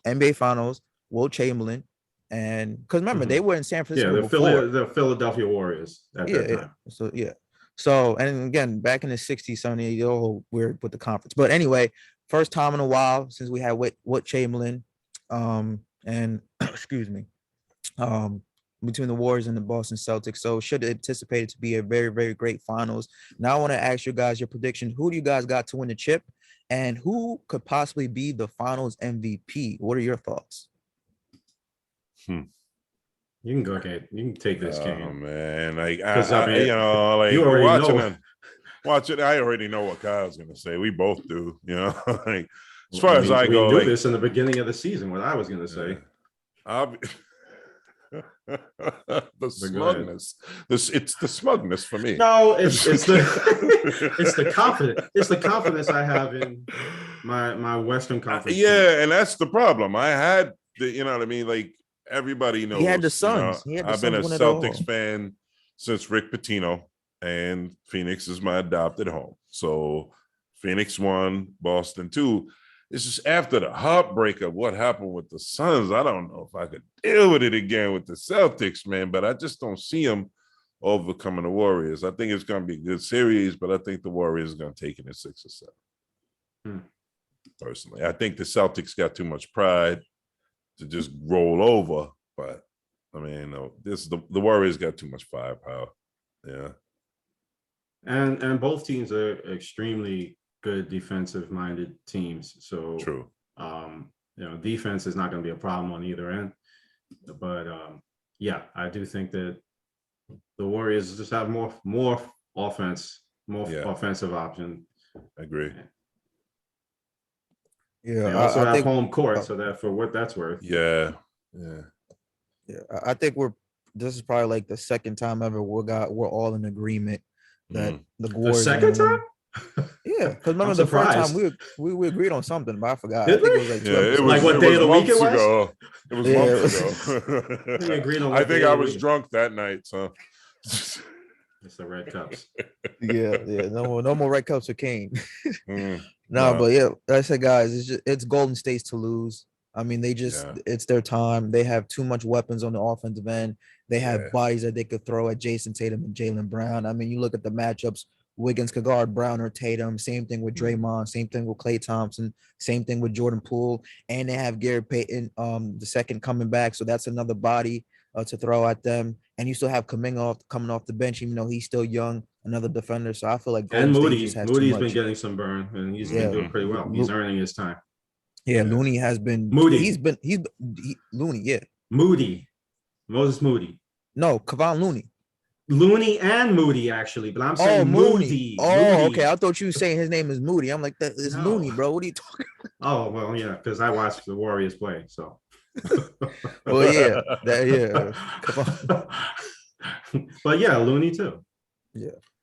NBA Finals, Will Chamberlain, and because remember they were in San
Yeah,
Francisco before.
the Philadelphia Warriors at that
Yeah.
time.
So yeah. So and again, back in the 60s, 70s, all weird with the conference. But anyway, first time in a while since we had Wilt Chamberlain, and excuse me, between the Warriors and the Boston Celtics. So should anticipate it to be a very, very great finals. Now I want to ask you guys your prediction. Who do you guys got to win the chip? And who could possibly be the finals MVP? What are your thoughts?
You can go ahead. You can take this
Oh
game.
man, like
'Cause, I mean,
you know, like
you already
watching
know.
it, watch it. I already know what Kyle's gonna say. We both do, you know. Like as far as I
we
go,
knew
like,
this in the beginning of the season. What I was going to say.
I'll be the smugness. It's the smugness for me.
No, it's the it's the confidence. It's the confidence I have in my Western Conference. team.
Yeah, and that's the problem. I had the, you know what I mean. Like everybody knows,
He had the
you know,
Suns. He had the
I've been a
Suns win it all.
Celtics fan since Rick Pitino, and Phoenix is my adopted home. So Phoenix won, Boston 2. It's just after the heartbreak of what happened with the Suns. I don't know if I could deal with it again with the Celtics, man. But I just don't see them overcoming the Warriors. I think it's going to be a good series, but I think the Warriors are going to take it in 6 or 7. Personally, I think the Celtics got too much pride to just roll over. But I mean, the Warriors got too much firepower. Yeah,
And both teams are extremely good defensive minded teams. So
true.
Defense is not going to be a problem on either end. But yeah, I do think that the Warriors just have more offense, offensive option.
I agree.
Yeah,
They also
I
have
think
home court, so that for what that's worth.
Yeah.
I think this is probably like the second time ever we're all in agreement that the
The
Warriors.
second
are gonna
time?
win. Yeah, because remember
I'm
the first time
surprised.
we agreed on something, but I forgot.
Did
I think
we?
it was like
Yeah,
12
it was
Like what day of the week it
months
was?
ago. It was
Yeah,
months ago.
We agreed on
I
what
think
day
I
of the
was
week.
drunk that night, so
It's the red cups.
Yeah, no more red cups for Kane.
Mm,
No,
no.
but yeah, like I said, guys, it's Golden State's to lose. I mean,
Yeah.
it's their time. They have too much weapons on the offensive end. They have
Yeah.
bodies that they could throw at Jason Tatum and Jalen Brown. I mean, you look at the matchups. Wiggins could guard Brown or Tatum. Same thing with Draymond. Same thing with Klay Thompson. Same thing with Jordan Poole. And they have Gary Payton, the second coming back. So that's another body to throw at them. And you still have Kuminga coming off the bench, even though he's still young, another defender. So I feel like
And
Golden State just
Moody.
has too
Moody's been
much.
getting some burn, and he's
Yeah.
been doing pretty well. He's earning his time.
Yeah, Looney has been.
Moody.
Looney. Yeah,
Moody. Moses Moody.
no, Kevon Looney.
Looney and Moody, actually, but I'm
Oh,
saying
Mooney.
Moody.
Oh,
Moody.
okay. I thought you were saying his name is Moody. I'm like, that is
No.
Looney, bro. What are you talking?
Oh, well, yeah, because I watched the Warriors play, so.
Well, yeah, Come on.
But yeah, Looney too.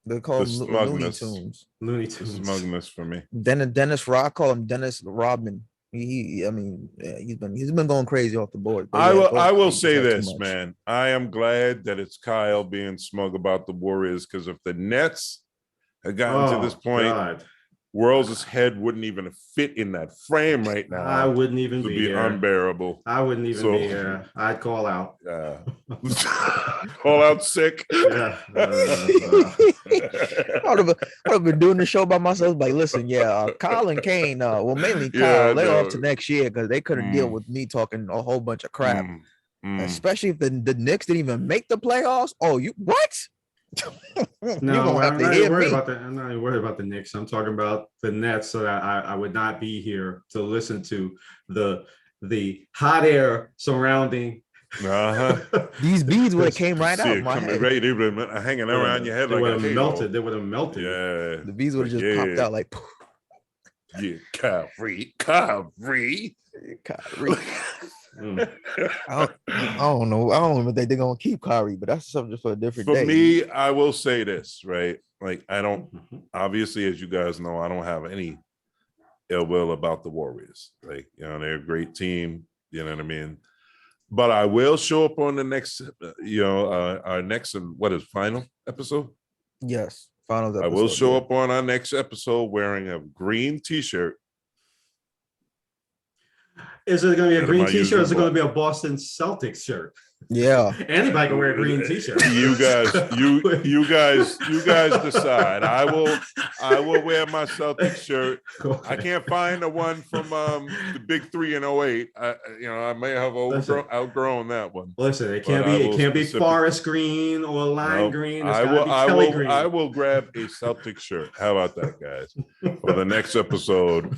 They call
The
him Looney
smugness.
Tunes.
Looney
It's
Tunes.
smugness for me.
Dennis Rock call him Dennis Rodman. I mean, yeah, he's been going crazy off the board. But yeah,
I will
Golden State
say
just have too
this,
much.
man. I am glad that it's Kyle being smug about the Warriors, because if the Nets had gotten to this point,
God.
Worlds' head wouldn't even fit in that frame right now.
I wouldn't even
It would
be
be
here.
unbearable.
I wouldn't even
So-
be here. I'd call out.
All out sick.
Yeah.
I would have been doing the show by myself. Like, listen, Kyle and Kane. Well, mainly Kyle.
Yeah,
Lay
no.
off to next year because they couldn't deal
Mm.
with me talking a whole bunch of crap.
Mm.
Especially if the Knicks didn't even make the playoffs. Oh, you what? You
No,
gonna have
I'm
to
not
hear
even worried
me.
about that. I'm not even worried about the Knicks. I'm talking about the Nets, so that I would not be here to listen to the hot air surrounding.
Uh-huh.
These beads would have came right
See
out
it
my
coming
head.
right, they would have been hanging around your head
They
like
would
a
have
halo.
melted. They would have melted.
Yeah.
The bees would have just popped out like
Yeah, Kyrie.
Kyrie.
Mm.
I don't know. I don't even think they're gonna keep Kyrie, but that's something for a different
For
day.
me, I will say this, right? Like, I don't,
Mhm.
obviously, as you guys know, I don't have any ill will about the Warriors. Like, they're a great team. You know what I mean? But I will show up on the next, our next and what is final episode?
Yes, finals.
I will
episode,
show
yeah.
up on our next episode wearing a green T-shirt.
Is it going to be a
What
green
am I
T-shirt? Or is it
using?
going to be a Boston Celtics shirt?
Yeah,
Anybody can wear a green T-shirt.
You guys, you guys decide. I will wear my Celtics shirt. I can't find the one from the Big Three in 08. I may have outgrown that one.
Listen, it
But
can't
I
be. It
will
can't be
specific-
forest green or lime
Nope.
green. It's
I
gotta
will.
be
I
Kelly
will.
green.
I will grab a Celtic shirt. How about that, guys? For the next episode,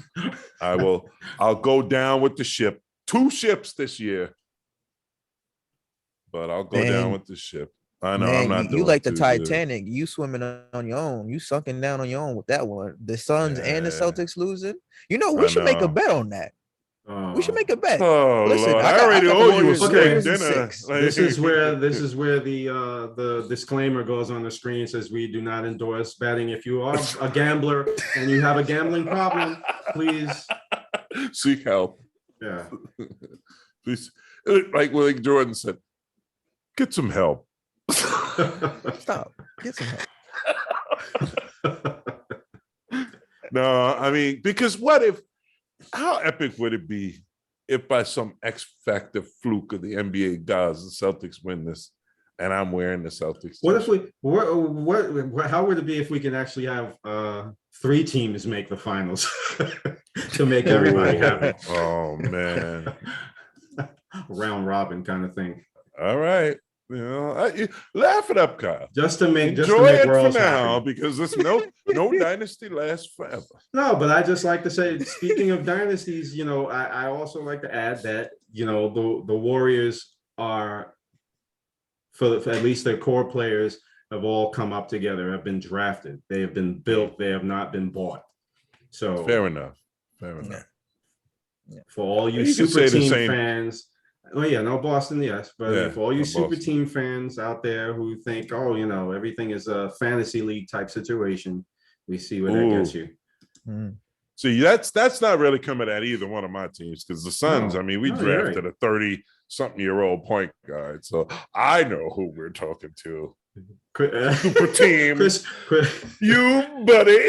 I'll go down with the ship. 2 ships this year, but I'll go down
Man.
with the ship. I know I'm
man,
not.
you
doing
like the
too good.
Titanic. You swimming on your own. You sunken down on your own with that one. The Suns and the
Yeah.
Celtics losing. You know, we
I
should make a
know.
bet on that. We should make a bet.
Oh
Listen,
Lord!
I
I
got-
already
I got the
owe you a
Warriors-
steak
Warriors
in
dinner.
6.
Like-
This is where the disclaimer goes on the screen. It says we do not endorse betting. If you are a gambler and you have a gambling problem, please,
seek help.
yeah.
Please, like Jordan said, get some help.
Stop. Get some help.
No, I mean, because what if? How epic would it be if by some X factor fluke of the NBA gods, the Celtics win this, and I'm wearing the Celtics?
What if we? What? How would it be if we can actually have 3 teams make the finals to make everybody happy?
Oh man!
Round robin kind of thing,
All right, laugh it up, Kyle.
just to make
Enjoy it for
Worlds
now
happy.
because this no dynasty lasts forever.
No, but I just like to say, speaking of dynasties, I also like to add that the Warriors are, for at least their core players, have all come up together, have been drafted, they have been built, they have not been bought. So
Fair enough. Fair enough.
for all you
You could
super
say the
team
same.
fans, oh yeah, no Boston, yes, but
Yeah,
for all you
no
super
Boston.
team fans out there who think, everything is a fantasy league type situation, we see where that gets you.
Mm.
See, that's not really coming at either one of my teams because the Suns,
No.
I mean, we
No, you're
drafted a 30-something-year-old point guard. So I know who we're talking to. Super team.
Chris.
You, buddy.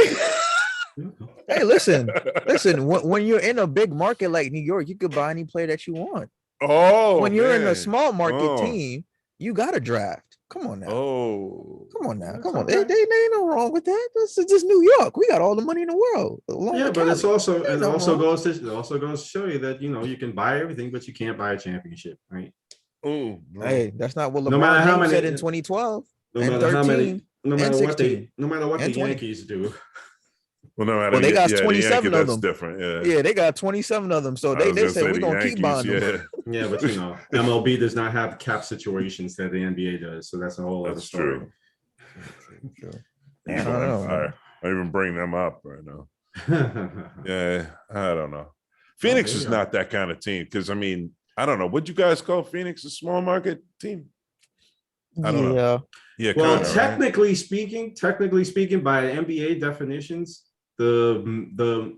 Hey, listen. When you're in a big market like New York, you could buy any player that you want.
Oh,
When you're in
man.
a small market
Oh.
team, you got to draft. Come on now.
Oh,
Come on now.
That's
Come on.
okay.
There ain't no wrong with that. This is just New York. We got all the money in the world. along
Yeah,
with
but it's
Cali.
also
Ain't no wrong.
goes to show you that you can buy everything, but you can't buy a championship, right?
oh, no.
Hey, that's not what
No matter
LeBron
how
James
many-
said in 2012.
No
And
matter how many,
13,
no matter
and
what they,
16,
no matter what
and
the
20.
Yankees do.
Well, no matter.
Well, they got
the
27 of
that's
them.
different. Yeah.
Yeah, they got 27 of them. So
I
they
was gonna
say
say
we're
the
gonna keep buying
Yankees,
them.
yeah.
Yeah, but MLB does not have cap situations that the NBA does, so that's a whole other
That's
story.
true.
Yeah, I don't know, man.
I even bring them up right now. Yeah, I don't know. Phoenix
there
is
you go.
not that kind of team because I mean, I don't know. Would you guys call Phoenix a small market team? I don't know.
Yeah.
Yeah,
Well,
kinda, right?
technically speaking, by NBA definitions, the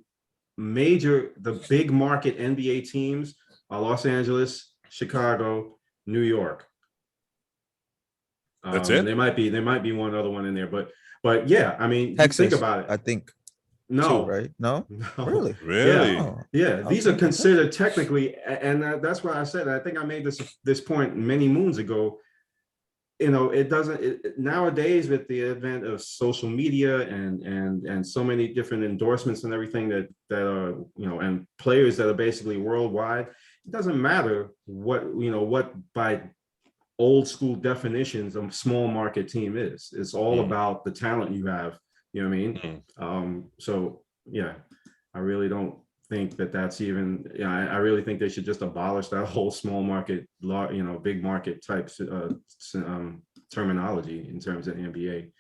big market NBA teams are Los Angeles, Chicago, New York.
That's it?
There might be one other one in there, but yeah, I mean, you
Texas,
think about it.
I think.
No,
Too, right? No?
no.
Really?
Really?
Oh.
Yeah, these are
Okay.
considered technically, and that's why I said, I think I made this point many moons ago. It doesn't nowadays with the advent of social media and so many different endorsements and everything that are and players that are basically worldwide. It doesn't matter what by old school definitions a small market team is. It's all about the talent you have. You know what I mean? So yeah, I really don't think that's even. I really think they should just abolish that whole small market, big market types terminology in terms of NBA.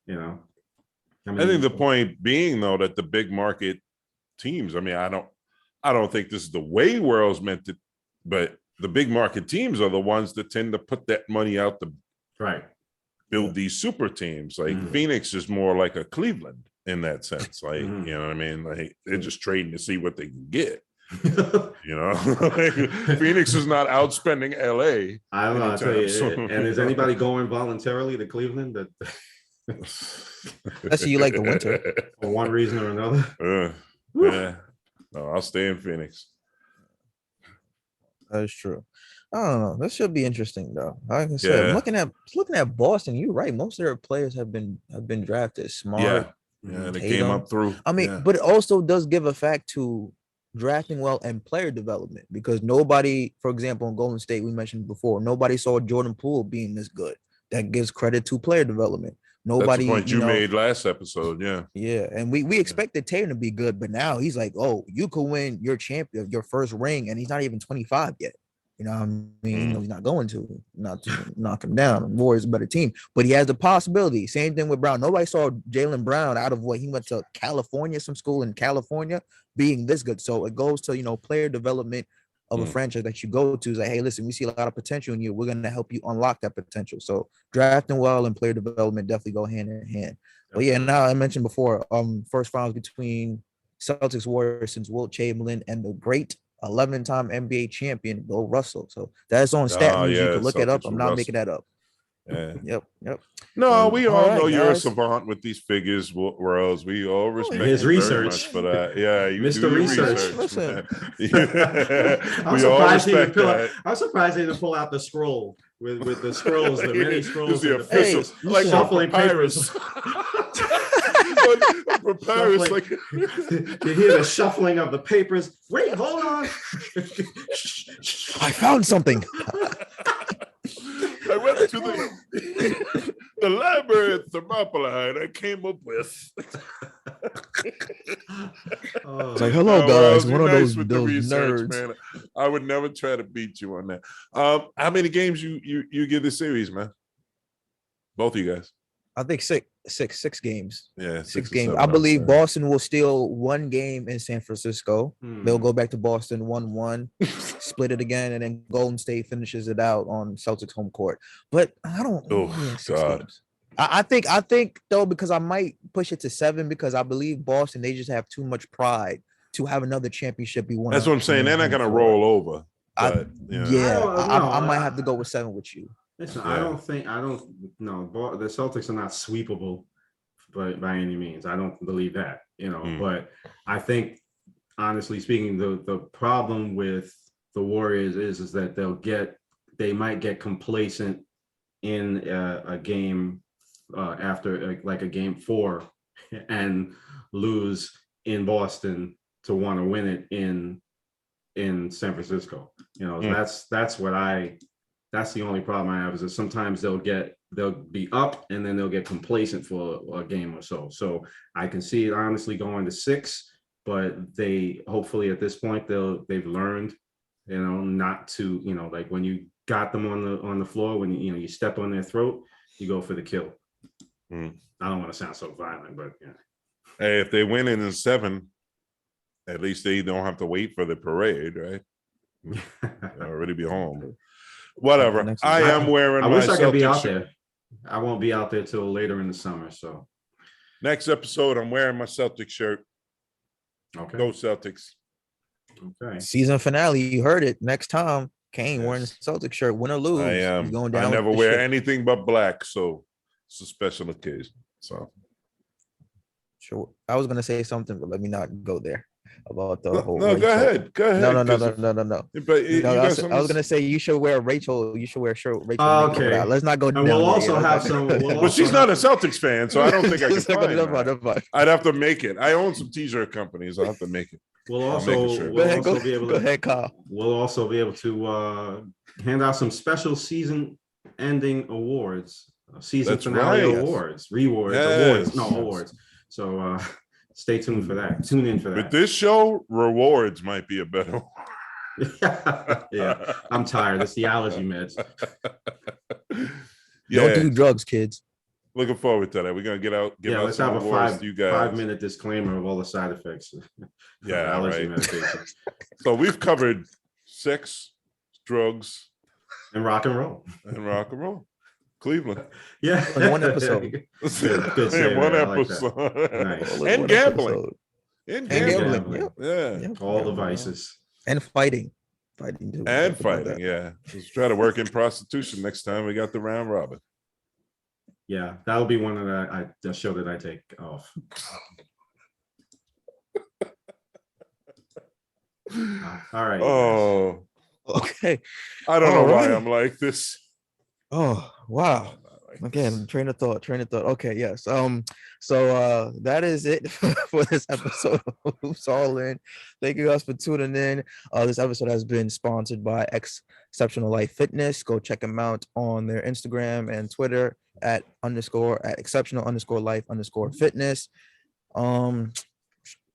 I think the point being though that the big market teams. I mean, I don't think this is the way world's meant to, but the big market teams are the ones that tend to put that money out to
right.
build these super teams. Like
Mhm.
Phoenix is more like a Cleveland in that sense. Like,
Mhm.
you know what I mean? Like they're just trading to see what they can get.
I
Phoenix is not outspending LA.
don't know. I tell you,
anytime soon.
and is anybody going voluntarily to Cleveland that
Unless you like the winter.
for one reason or another?
Yeah. No, I'll stay in Phoenix.
That is true. I don't know. This should be interesting though. Like I said,
Yeah.
looking at Boston, you're right. Most of their players have been drafted. Smart.
Yeah, they
Tatum.
came up through.
I mean,
yeah.
but it also does give effect to drafting well and player development because nobody, for example, in Golden State, we mentioned before, nobody saw Jordan Poole being this good. That gives credit to player development.
That's
Nobody,
the point you made last episode. Yeah.
Yeah, and we expected Tatum to be good, but now he's like, oh, you could win your champion, your first ring, and he's not even 25 yet. You know what I mean? He's not going to knock him down. Warriors a better team, but he has the possibility. Same thing with Brown. Nobody saw Jaylen Brown out of what he went to California, some school in California, being this good. So it goes to player development of a franchise that you go to. Is like, hey, listen, we see a lot of potential in you. We're gonna help you unlock that potential. So drafting well and player development definitely go hand in hand. But yeah, now I mentioned before, first finals between Celtics Warriors since Wilt Chamberlain and the great 11-time NBA champion Bill Russell. So that's on stat news. You can look it up.
Celtics
I'm
with
not
Russell.
making that up.
Yeah.
Yep.
No, we all
All right,
know you're a
guys.
savant with these figures, Rose. We all respect
His
you very
research.
much for that. Yeah, you
Mr.
do your
Research.
Listen.
man.
I'm
We all
surprised he
respect
didn't
that.
I'm surprised he didn't pull out the scroll with the scrolls, the many scrolls,
It's the
and
official,
papers,
like
shuffling
papyrus. Papyrus, like
You hear the shuffling of the papers. Wait, hold on.
I found something.
I went to the library at Thermopylae and I came up with.
Oh.
It's like, hello,
No,
guys.
Rose,
One
you're
of
nice
those
with the research,
nerds.
man. I would never try to beat you on that. How many games you give this series, man? Both of you guys.
I think six games.
Yeah,
Six
or
games.
7,
I
I'm
believe
saying.
Boston will steal one game in San Francisco.
Hmm.
They'll go back to Boston 1-1, split it again, and then Golden State finishes it out on Celtics home court. But I don't.
Oh,
yeah, 6
God.
games. I think though, because I might push it to 7 because I believe Boston, they just have too much pride to have another championship be won.
That's what I'm saying. They're not gonna roll over. But,
Yeah,
I don't know.
I might have to go with 7 with you.
Listen,
Yeah.
I don't know. The Celtics are not sweepable, but by any means, I don't believe that. But I think, honestly speaking, the problem with the Warriors is that they might get complacent in a game after like a game 4 and lose in Boston to want to win it in San Francisco. That's the only problem I have, is that sometimes they'll be up and then they'll get complacent for a game or so. So I can see it honestly going to 6, but they hopefully at this point they've learned, not to, like when you got them on the floor, when you step on their throat, you go for the kill. I don't want to sound so violent, but yeah.
Hey, if they win in 7, at least they don't have to wait for the parade, right? They'll already be home. Whatever.
Next
I am wearing
I
my
wish I could be
Celtics
out
shirt.
there. I won't be out there till later in the summer. So
Next episode, I'm wearing my Celtics shirt.
okay.
Go Celtics.
Okay.
Season finale. You heard it. Next time, Kane wearing the
Yes.
Celtic shirt, win or lose.
I
he's
am.
going
I
down with
never
the
wear
ship.
anything but black, so it's a special occasion. So
Sure. I was gonna say something, but let me not go there about the
no,
whole.
go
Rachel.
ahead. Go ahead.
No.
'cause if- But you
No, I
got
was
something.
gonna say you should wear Rachel. You should wear shirt. Rachel.
Okay.
Let's not go
And
down
we'll
there
also
yet.
have
Let's not-
some- we'll
Well, she's not a Celtics fan, so I don't think I can
Let's not go-
find
never mind,
that.
never mind.
I'd have to make it. I own some t-shirt companies. I'll have to make it.
We'll
I'll
also
make it sure.
Go
we'll
ahead,
also be able
go
to
ahead, Kyle.
we'll also be able to hand out some special season ending awards, season
That's
finale
right.
awards, rewards,
Yes.
awards. So stay tuned for that. Tune in for
With
that.
this show, rewards might be a better.
Yeah, I'm tired. It's the allergy meds.
Yeah,
Don't do drugs, kids.
looking forward to that. We're gonna give out
Let's
some
have a
awards to you guys.
5-minute disclaimer of all the side effects. of
Yeah,
allergy
right.
medication
So we've covered sex, drugs,
and rock and roll.
and rock and roll. Cleveland.
Yeah,
In one episode.
Good save
In one
there. I like that.
episode.
Nice.
All in
And
one
gambling.
episode.
And
And
gambling.
gambling. Yep.
Yeah.
Yep.
All the vices.
And fighting too.
And
Don't forget
fighting.
that.
Yeah. Let's try to work in prostitution next time we got the round robin.
Yeah, that'll be one of the show that I take off. All right.
Oh,
Okay.
I don't know why
Alright.
I'm like this.
Oh wow. Again, train of thought. Okay, yes. So that is it for this episode of Hoops All In. Thank you guys for tuning in. This episode has been sponsored by Exceptional Life Fitness. Go check them out on their Instagram and Twitter at exceptional_life_fitness.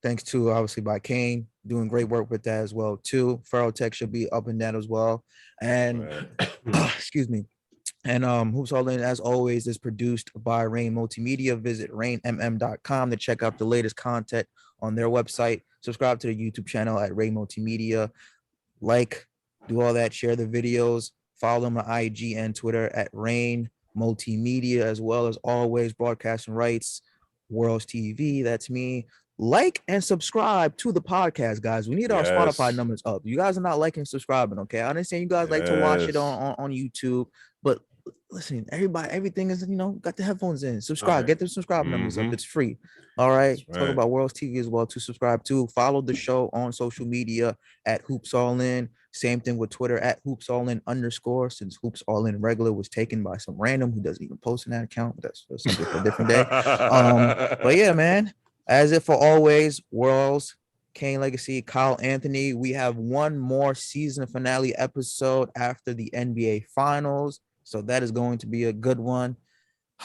Thanks to obviously by Kane doing great work with that as well too. Ferrotech should be up in that as well. And excuse me. And Hoops All In, as always, is produced by Rain Multimedia. Visit rainmm.com to check out the latest content on their website. Subscribe to the YouTube channel at Rain Multimedia. Like, do all that, share the videos, follow them on IG and Twitter at Rain Multimedia, as well as always broadcasting rights, Worlds TV. That's me. Like and subscribe to the podcast, guys. We need our Spotify
Yes.
numbers up. You guys are not liking and subscribing, okay? I understand you guys like to watch it
Yes.
on YouTube, but listen, everything is, got the headphones in. Subscribe,
Okay.
get the subscribe numbers up.
Mhm.
It's free. All right.
That's
Talk
right.
about Worlds TV as well to subscribe to. Follow the show on social media at Hoops All In. Same thing with Twitter at Hoops All In _ since Hoops All In regular was taken by some random who doesn't even post in that account. But that's something for a different day. But yeah, man, as if for always, Worlds, Kane Legacy, Kyle Anthony. We have one more season finale episode after the NBA Finals. So that is going to be a good one.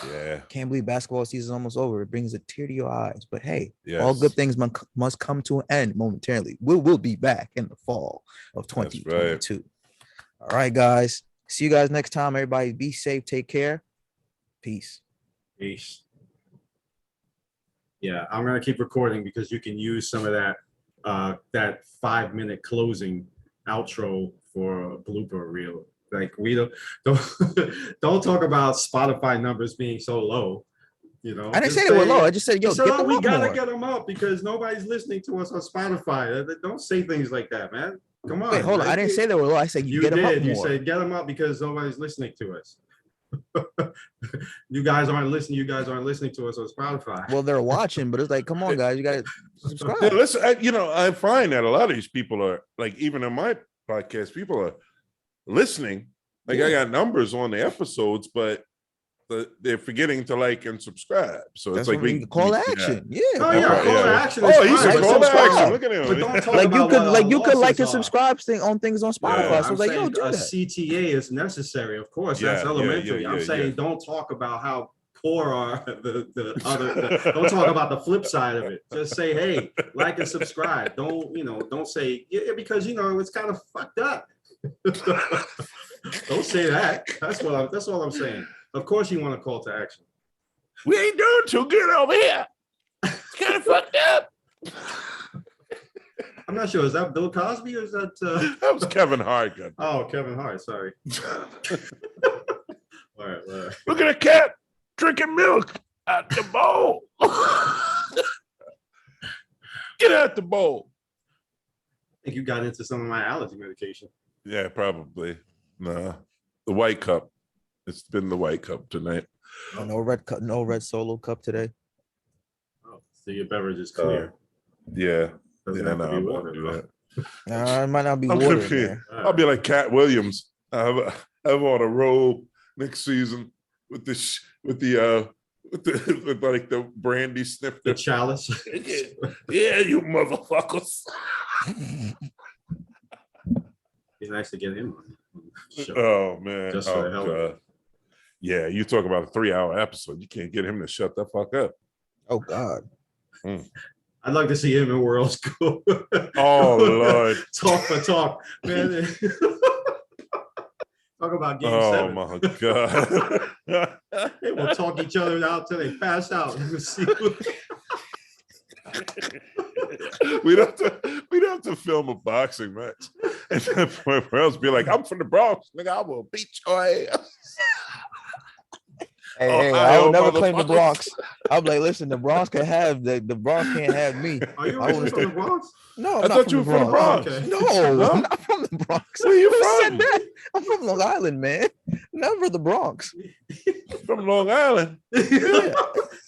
Yeah.
Can't believe basketball season is almost over. It brings a tear to your eyes. But hey,
Yes.
all good things must come to an end momentarily. We'll be back in the fall of
That's right.
2022. All right, guys. See you guys next time. Everybody be safe. Take care. Peace.
Peace. Yeah, I'm gonna keep recording because you can use some of that 5-minute closing outro for a blooper reel. Like we don't don't talk about Spotify numbers being so low.
I didn't say they were low. I just said, yo,
So
get them
we
up
gotta
more.
get them up because nobody's listening to us on Spotify. Don't say things like that, man. Come on.
Wait, hold on. I didn't say they were low. I said
you
get them up
did. You
more.
said get them up because nobody's listening to us. You guys aren't listening. You guys aren't listening to us on Spotify.
Well, they're watching, but it's like, come on, guys, you gotta
Yeah,
subscribe.
listen, I find that a lot of these people are like, even in my podcast, people are listening. Like I got numbers on the episodes, but they're forgetting to like and subscribe. So
That's
it's like
what we call to action. Yeah.
Oh yeah,
Right,
call to
yeah.
action.
Oh, he's a
fine, but
call to
subscribe.
action. Look at him.
But don't talk
Like
about
you could
what
like
our
you could like and
losses are.
subscribe thing on things on Spotify.
Yeah.
So
I'm
it's like, yo,
saying
do
a
that.
CTA is necessary, of course. That's
Yeah,
elementary.
yeah,
I'm
yeah,
saying
yeah.
don't talk about how poor are don't talk about the flip side of it. Just say, hey, like and subscribe. Don't say because it's kind of fucked up. Don't say that. That's all I'm saying. Of course you want to call to action.
We ain't doing too good over here. It's kind of fucked up.
I'm not sure. Is that Bill Cosby or is that
That was Kevin Hart. God.
oh, Kevin Hart, sorry. All right.
Look at a cat drinking milk out the bowl. Get out the bowl.
I think you got into some of my allergy medication.
Yeah, probably. Nah, the white cup. It's been the white cup tonight.
Oh, no red cup, no red solo cup today.
Oh, so your beverage is clear.
Yeah.
Doesn't
Yeah,
have
no,
to be
I'm not
water.
do
though.
that.
It might not be
I'm
water.
confused.
Man.
I'll be like Cat Williams. I have on a robe next season with with like the brandy snifter.
The chalice.
Yeah, you motherfuckers.
Be nice to get him on the show.
Oh man.
Just for the hell of it.
God. Yeah, you talk about a 3-hour episode. You can't get him to shut the fuck up.
Oh God.
I'd like to see him and Worlds go.
Oh Lord.
Talk for talk, man. Talk about game
Oh
7.
my God.
They will talk each other out till they pass out. We'll see
we'd have to film a boxing match. And then else be like, I'm from the Bronx, nigga. I will beat your ass.
Hey,
Ohio
I would never claim the
motherfuckers.
Bronx. I'm like, listen, the Bronx can have the Bronx can't have me.
Are you
I
originally
was-
from the Bronx?
No, I'm
I
not
thought
from
you
the
were from the
Bronx.
Bronx.
Okay.
No,
No?
I'm not from the Bronx.
Where you
Who said
from?
that? I'm from Long Island, man. Never the Bronx.
From Long Island.
Yeah.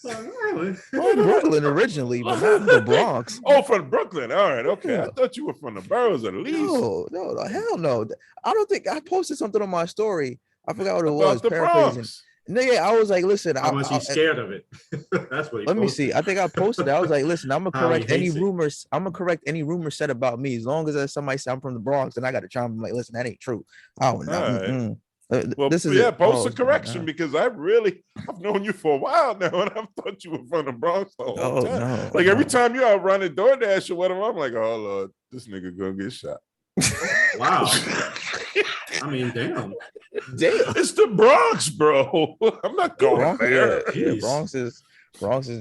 Long Island.
Well, Brooklyn originally, but not the Bronx.
Oh, from Brooklyn. All right, okay. I
Yeah.
thought you were from the boroughs at least.
No, hell no. I don't think I posted something on my story. I forgot what it
About
was.
the
Paraphrasing.
Bronx.
No, yeah, I was like, listen,
How much he's scared of it. That's what he
let me
posted.
see. I think I posted it. I was like, listen, I'm gonna
How he
correct any
hates it.
rumors. I'm gonna correct any rumors said about me. As long as there's somebody say I'm from the Bronx, then I got to chime. I'm like, listen, that ain't true. Oh no.
All right.
mm-mm.
Well,
This is
yeah,
it.
post
Oh,
a correction because I've known you for a while now, and I've thought you were from the Bronx the whole
Oh
time.
no.
Like every
no.
time you're out running DoorDash or whatever, I'm like, oh Lord, this nigga gonna get shot.
Wow. I mean, damn.
Damn.
It's the Bronx, bro. I'm not going
Bronx,
there.
yeah,
Jeez.
Bronx is.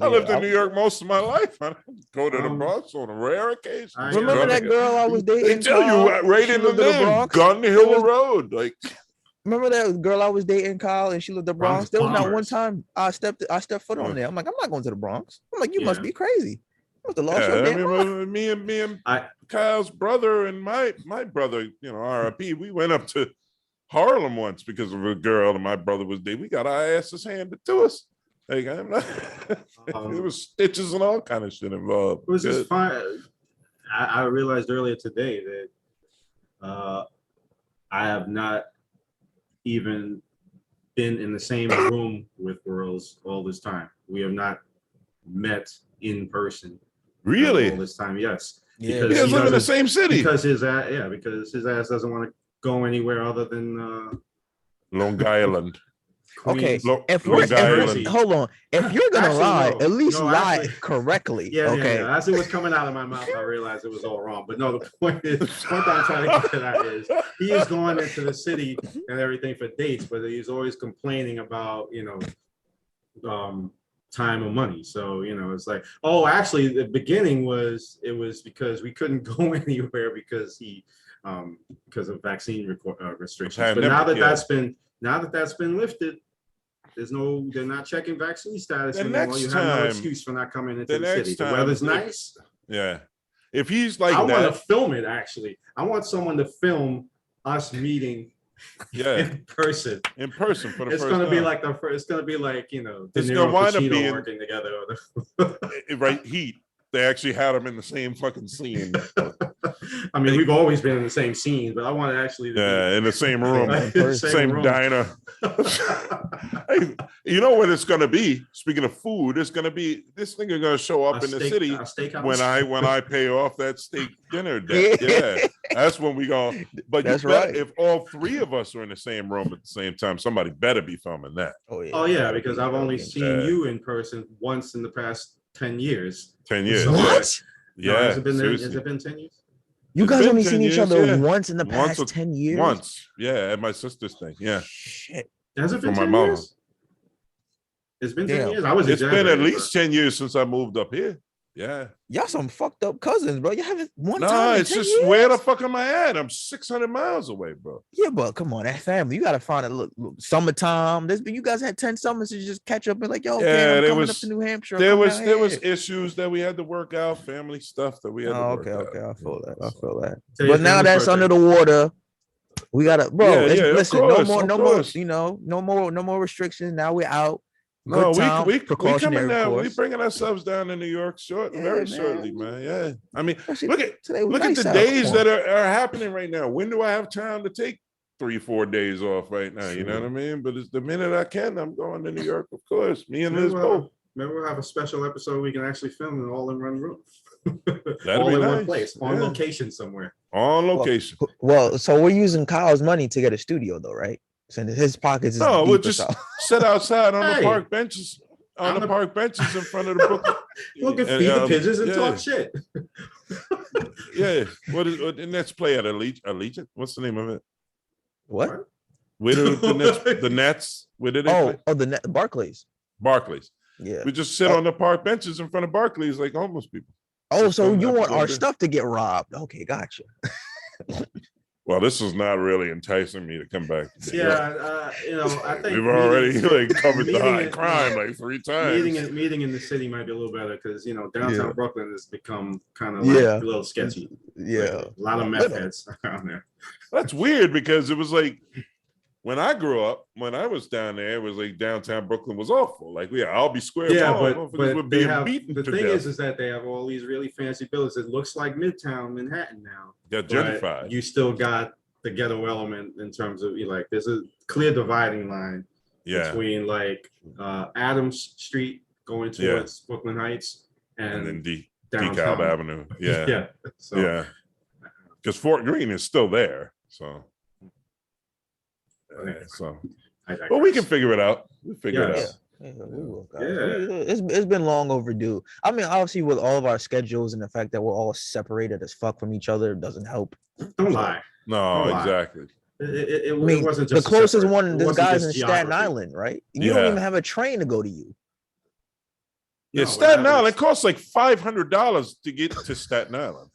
I lived in New York most of my life. I don't go to the
Um,
Bronx on a rare occasion.
I
Remember
Gun
that
Hill.
girl I was dating?
They tell
Kyle?
you right
She
in the
lived in the
name,
Bronx.
Gun Hill
was-
Road. Like,
Remember that girl I was dating, Kyle, and she lived in the Bronx.
Bronx
There was not one
Bombers.
time I stepped foot on
Yeah.
there. I'm like, I'm not going to the Bronx. I'm like, you must
Yeah.
be crazy. You must have lost
yeah,
your
I
damn mind.
remember me and
I-
Kyle's brother and my brother, RIP, we went up to Harlem once because of a girl and my brother was there. We got our asses handed to us. Like, I'm not, it was stitches and all kind of shit involved.
It was just
Good.
fine. I realized earlier today that I have not even been in the same room with Worlds all this time. We have not met in person all
Really?
this time. Yes,
Yeah,
because
You guys
he
live in the
doesn't-
same city.
because his ass doesn't want to go anywhere other than
Long Island.
Okay,
Queens.
if
Long
we're
Island.
hold on, if you're gonna
Actually,
lie,
no.
at least
No,
lie
actually-
correctly.
Yeah,
okay.
yeah. As it was coming out of my mouth, I realized it was all wrong. But no, the point I'm trying to get to that is he is going into the city and everything for dates, but he's always complaining about, time and money. So, it's like, oh, actually the beginning was because we couldn't go anywhere because of vaccine restrictions. But now
Pandemic,
that's been lifted, they're not checking vaccine status
The
anymore.
next
You have no
time-
excuse for not coming into
the
the city.
next
The
time,
weather's
if-
nice.
Yeah. If he's like
I want
that,
to film it, actually. I want someone to film us meeting
Yeah,
in person.
in person for the
It's
first
gonna be
time.
like the first. It's gonna be like De
It's
Niro
gonna
and
wind up
Pacino
being-
working together.
Right, Heat. They actually had him in the same fucking scene.
I mean, we've always been in the same scene, but I want it actually to
Yeah, in the same room,
in person.
same
room.
diner. Hey, you know what it's gonna be? Speaking of food, it's gonna be this nigga gonna show up in the city
A steakhouse.
when I pay off that steak dinner debt. Yeah, that's when we go. But
That's
you better,
right.
if all three of us are in the same room at the same time, somebody better be filming that.
Oh yeah.
Oh yeah,
that'd
because
be-
I've
that'd
only
be-
seen
Yeah.
you in person once in the past 10 years.
10 years.
So,
What?
No,
Yeah,
has it been
seriously.
has it been 10 years?
You
It's
guys
been
only
10
seen each
years,
other
yeah.
once in the
Once
past
or-
10 years?
Once, yeah, at my sister's thing. Yeah,
Shit.
Has it been
For my
10
mom.
years? It's been 10
Damn.
years. I was
it's been at
exaggerating,
least 10 years since I moved up here. Yeah.
Y'all some fucked up cousins, bro. You haven't one
No,
time in
it's
10
just
years?
where the fuck am I at? I'm 600 miles away, bro.
Yeah, but come on, that family. You gotta find a look summertime. There's been you guys had 10 summers to just catch up and like, yo,
Yeah,
okay, I'm
there
coming
was-
up to New Hampshire.
There
come
was
down
there was
here.
issues that we had to work out, family stuff that we had to
Oh,
work
okay,
out.
okay. I feel that. I feel that.
Today's
But now
Grandma's
that's
birthday.
under the water. We gotta, bro.
Yeah,
it's,
yeah, of
listen,
course,
no
of
more,
course.
you know, no more restrictions. Now we're out.
No,
Good time,
we coming
precautionary
down. We
course.
bringing ourselves down to New York
Yeah,
very
man.
shortly, man. Yeah, I mean,
Especially
look at
today was
look at
nice
the
out.
days
Come
that
on.
are happening right now. When do I have time to take 3-4 days off right now? You know what I mean? But it's the minute I can, I'm going to New York, of course. Me and Liz both.
Maybe we'll have a special episode we can actually film it all in one room.
That'd
all
be
in
nice.
one place, on
Yeah.
location somewhere.
On location.
Well, so we're using Kyle's money to get a studio, though, right? So his pockets is
No, we'll
deep as
just
hell.
sit outside on
Hey.
the park benches. On
I'm
the
the-
park benches in front of the Brooklyn.
Look at
And,
feed the pigeons and
yeah.
talk shit.
Yeah. And let's play at Allegiant. What's the name of it?
What?
Where do the Nets? Where did they play?
Oh, the Barclays.
Barclays.
Yeah.
We just sit on the park benches in front of Barclays like homeless people.
Oh,
just
so
don't
you
have to
want
go
our
there.
stuff to get robbed? Okay, gotcha.
Well, this is not really enticing me to come back. to New York.
I think
We've already
meeting-
like covered the
meeting
high
it-
crime like 3 times.
meeting in the city might be a little better because downtown
Yeah.
Brooklyn has become kind of
Yeah.
a little sketchy.
Yeah.
Like, a lot of meth heads around there.
That's weird because it was like when I grew up, when I was down there, it was like downtown Brooklyn was awful. Like, yeah, I'll be square.
Yeah,
mall.
but
Motherfuckers were
they
being
have
beaten
the
to
thing
death.
is that they have all these really fancy buildings. It looks like Midtown Manhattan now.
They're
but
gentrified.
You still got the ghetto element in terms of there's a clear dividing line
Yeah,
between like Adams Street going
Yeah.
towards Brooklyn Heights
and then
and
DeKalb
downtown.
Avenue. Yeah,
Yeah. So
yeah. Because Fort Greene is still there. So,
Okay.
so,
I
but we can
digress.
figure it out. We'll figure it
Yes.
out.
Yeah, we will, guys.
Yeah.
It's been long overdue. I mean, obviously, with all of our schedules and the fact that we're all separated as fuck from each other, it doesn't help.
Don't lie.
No,
Don't lie.
exactly.
It
I mean,
wasn't
the
just
closest
separate-
one,
it
this
wasn't
guy's
just
in Staten
geography.
Island, right? You don't
Yeah.
even have a train to go to you.
Yeah,
No,
Staten
what
Island, it
happens-
costs like $500 to get to Staten Island.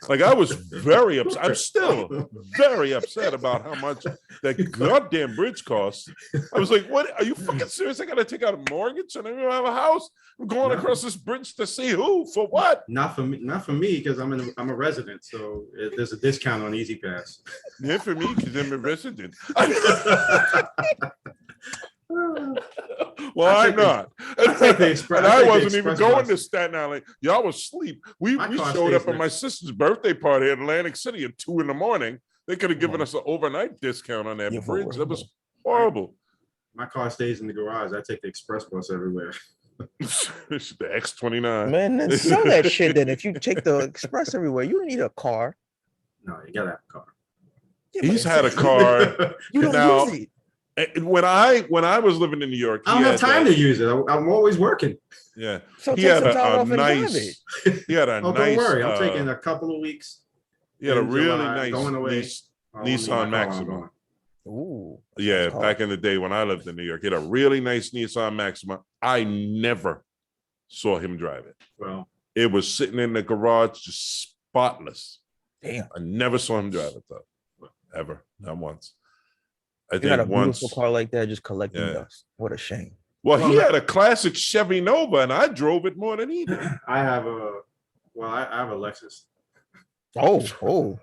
Like, I was very upset. I'm still very upset about how much that goddamn bridge costs. I was like, what? Are you fucking serious? I got to take out a mortgage and I don't have a house? I'm going
No.
across this bridge to see who? For what?
Not for me, because I'm a resident, so there's a discount on Easy Pass.
Yeah, for me, because I'm a resident. Well,
I
I'm
take the-
not.
I take the express-
And
I
I
take the
wasn't even
express
going
bus.
to Staten Island. Y'all was asleep. We
My car
showed
stays
up at my
next.
sister's birthday party in Atlantic City at 2 a.m. They could have given us an overnight discount on that
Yeah, for
bridge. That
real.
was horrible.
My car stays in the garage. I take the express bus everywhere.
The X29.
Man, then sell that shit. Then if you take the express everywhere, you don't need a car.
No, you gotta have a car.
Yeah,
He's
but
had a car.
You don't
Now-
use it.
And when I was living in New York,
I don't have time to use it. I'm always working.
Yeah,
So
he
take
had
some time
a
off and drive it.
nice. He had a
Oh,
nice.
don't worry. I'm taking a couple of weeks.
He had a
in
really
July,
nice
going away.
Nis-
I don't need
Nissan
my car when I'm
Maxima.
going.
Ooh.
Yeah,
car.
back in the day when I lived in New York, he had a really nice Nissan Maxima. I never saw him drive it.
Well,
It was sitting in the garage, just spotless.
Damn.
I never saw him drive it though, ever, not once. I
You got a
think once.
beautiful car like that, just collecting
Yeah.
dust. What a shame.
Well, he
Well,
had a classic Chevy Nova, and I drove it more than he did.
I have a Lexus.
Oh,
So
oh,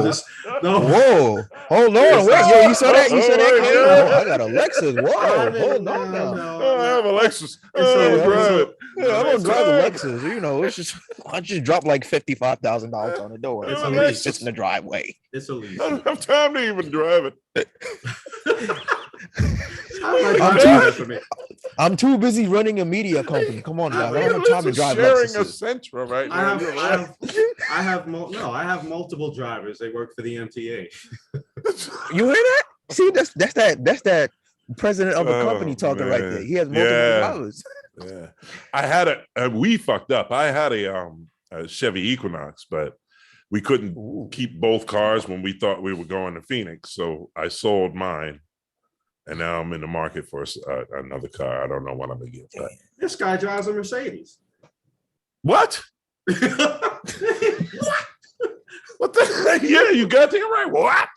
I just no.
whoa. Hold on.
It's
Wait, yo, you saw that? You saw that?
Oh,
King?
yeah.
Oh, I got a Lexus. Whoa,
No,
hold on
no,
now.
no,
Oh, I have a
no.
Lexus.
It's
Oh,
a-
I'm
it's a-
driving.
Yeah,
no,
I'm gonna
it's
drive a
a-
Lexus. You know, it's just I just dropped like $55,000 on the door.
It's
I
a
mean, it
lease.
sits in the driveway.
It's a lease.
I don't have time to even drive it.
I'm like,
I'm
driving
too-
that for me.
I'm too busy running a media company. Come on, guys. I don't have
This
time to
is
drive
sharing a
Lexuses.
Sentra right
I
now.
have,
You're
I
right.
have, I have multiple drivers. They work for the MTA.
You hear that? See, that's that president of a company
Oh,
talking right there.
man.
He has multiple
Yeah.
drivers.
Yeah, I had we fucked up. I had a Chevy Equinox, but we couldn't
Ooh.
keep both cars when we thought we were going to Phoenix. So I sold mine, and now I'm in the market for another car. I don't know what I'm gonna get. But.
This guy drives a Mercedes.
What? What the? Yeah, you got that right. What?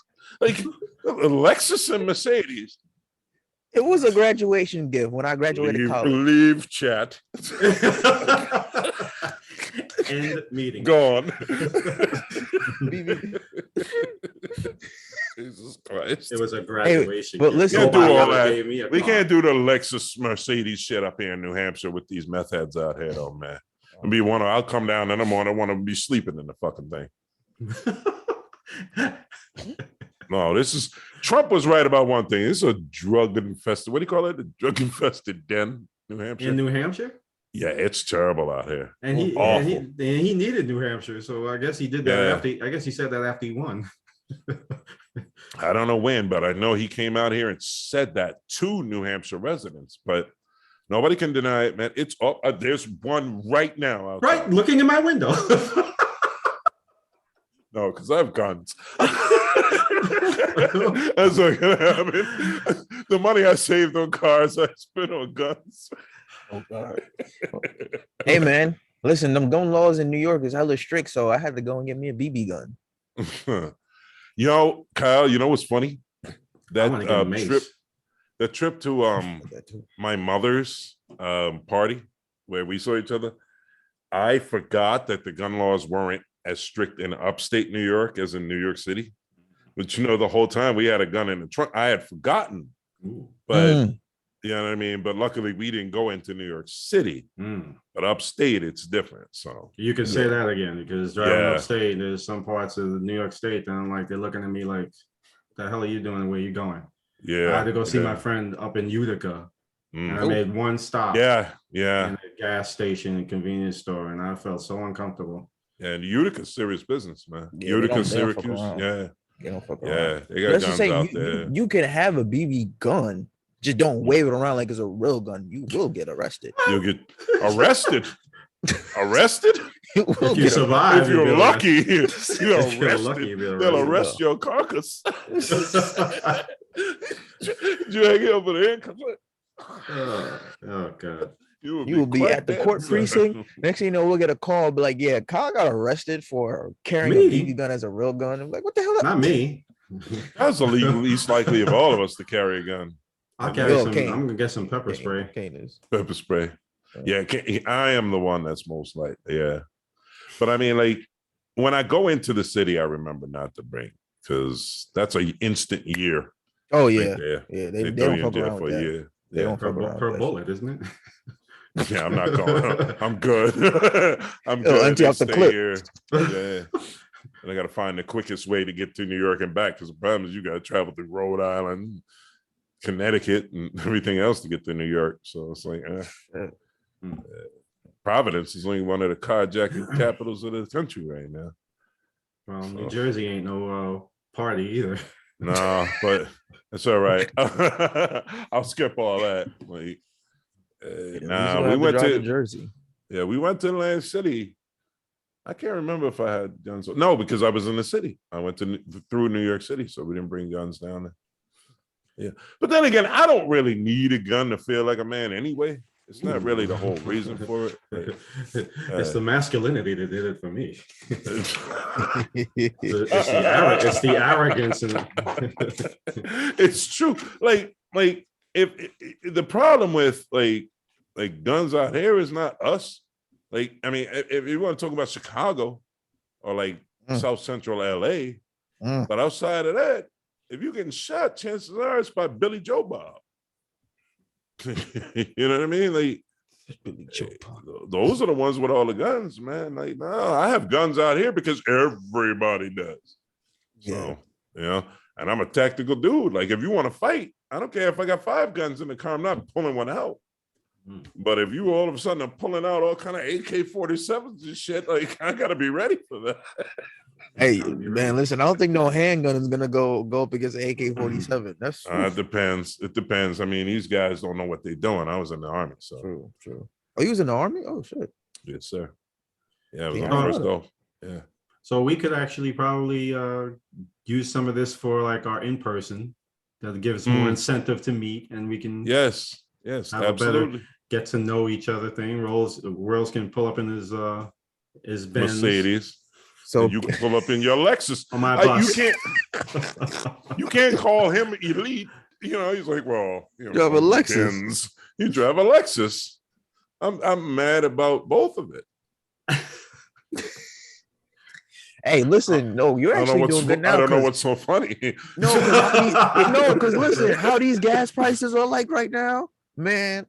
Like a Lexus and Mercedes.
It was a graduation gift when I graduated college.
Leave chat.
End meeting.
Gone. Jesus Christ.
It was a graduation.
but
gift.
listen-
Can't do
Nobody
all
ever
that.
gave me a
We
car.
can't do the Lexus Mercedes shit up here in New Hampshire with these meth heads out here, though, man. I'll come down in the morning. I want to be sleeping in the fucking thing. No, Trump was right about one thing. This is a drug infested. What do you call it? A drug infested den, New Hampshire.
In New Hampshire,
Yeah, it's terrible out here.
and
Awful.
he needed New Hampshire, so I guess he did that
Yeah.
after. I guess he said that after he won.
I don't know when, but I know he came out here and said that to New Hampshire residents. But nobody can deny it, man. It's all there's one right now. Outside.
Right, looking in my window.
No, because I have guns. That's not gonna happen. The money I saved on cars, I spent on guns.
Oh God. Hey man, listen, them gun laws in New York is hella strict, so I had to go and get me a BB gun.
You know, Kyle, you know what's funny?
I
That
want to get a mace.
trip to
That too.
my mother's party where we saw each other. I forgot that the gun laws weren't as strict in upstate New York as in New York City. But you know, the whole time we had a gun in the trunk. I had forgotten,
Ooh.
but you know what I mean? But luckily we didn't go into New York City.
Mm.
But upstate, it's different. So
You can say that again because driving
Yeah.
upstate, there's some parts of New York State that I'm like they're looking at me like, "The hell are you doing? Where you going?"
yeah.
I had to go see
yeah.
my friend up in Utica, and
Mm.
I made one stop.
Yeah, yeah.
In a gas station and convenience store, and I felt so uncomfortable.
And Utica's serious business, man.
Yeah, they
Utica,
don't fuck
Syracuse.
around.
Yeah,
You don't fuck around.
yeah. They got
Let's just
guns
say
out
you,
there.
you can have a BB gun, just don't wave it around like it's a real gun. You will get arrested.
You'll get arrested. Arrested?
You will
If you
get
survive,
If
you'll
you're
be
lucky, you're
If you're lucky,
arrested.
you'll be
They'll
arrested.
arrest your carcass. You hang over there and come like,
Oh God!
you
You will be
quite
at the
dead,
court
sir.
precinct. Next thing you know, we'll get a call, be like, yeah, Kyle got arrested for carrying a
Me?
BB gun as a real gun. I'm like, what the hell?
Not me.
That's the least likely of all of us to carry a gun.
I'll
Yo,
carry some.
Kane.
I'm gonna get some pepper
Okay,
spray.
Kane is.
Pepper spray. Yeah, I am the one that's most likely. Yeah. But I mean, like, when I go into the city, I remember not to bring because that's an instant year.
Oh
right
yeah,
there.
yeah.
They
They
throw
don't
you in
fuck
jail
around
for
with
a
that.
year.
They
Yeah.
don't fuck around
Per
with that
bullet, isn't it?
Yeah, I'm not going. I'm good. I'm
It'll
good.
empty
They
off the
stay
clip.
here. Yeah. And I got to find the quickest way to get to New York and back because the problem is you got to travel through Rhode Island, Connecticut, and everything else to get to New York. So it's like, Providence is only one of the carjacking capitals of the country right now.
Well, New
So-
Jersey ain't no party either.
No, but it's all right. I'll skip all that. Like, nah, we went to
Jersey.
Yeah, we went to Atlantic City. I can't remember if I had guns. No, because I was in the city. I went through New York City, so we didn't bring guns down there. Yeah, but then again, I don't really need a gun to feel like a man anyway. It's not really the whole reason for it. Like,
It's the masculinity that did it for me.
Yeah.
It's the arrogance and
it's true. Like if the problem with like guns out here is not us. Like, I mean, if you want to talk about Chicago or like
Mm.
South Central LA.
Mm.
But outside of that, if you're getting shot, chances are it's by Billy Joe Bob. You know what I mean? Like,
Billy Joe Bob.
those are the ones with all the guns, man. Like, no, I have guns out here because everybody does. So, and I'm a tactical dude. Like, if you want to fight, I don't care if I got 5 guns in the car, I'm not pulling one out. But if you all of a sudden are pulling out all kind of AK-47s and shit, like, I gotta be ready for that.
Hey, man, listen, I don't think no handgun is gonna go up against AK-47. That's
It depends. It depends. I mean, these guys don't know what they're doing. I was in the army, so
true. Oh, you was in the army? Oh shit.
yes, sir. Yeah, it was
Yeah,
my
I
first
know
go. Yeah.
So we could actually probably use some of this for like our in-person. That'll give us more incentive to meet, and we can
Yes,
have
absolutely.
a better get to know each other thing. Rolls can pull up in his Benz.
Mercedes.
So
And you can pull up in your Lexus.
On my
You
bus.
you can't call him elite. You know, he's like, well, you
drive a Lexus.
Benz. You drive a Lexus. I'm mad about both of it.
hey, listen, no, you're actually doing good now.
I don't know
'cause-
what's so funny.
No, because listen, how these gas prices are like right now, man.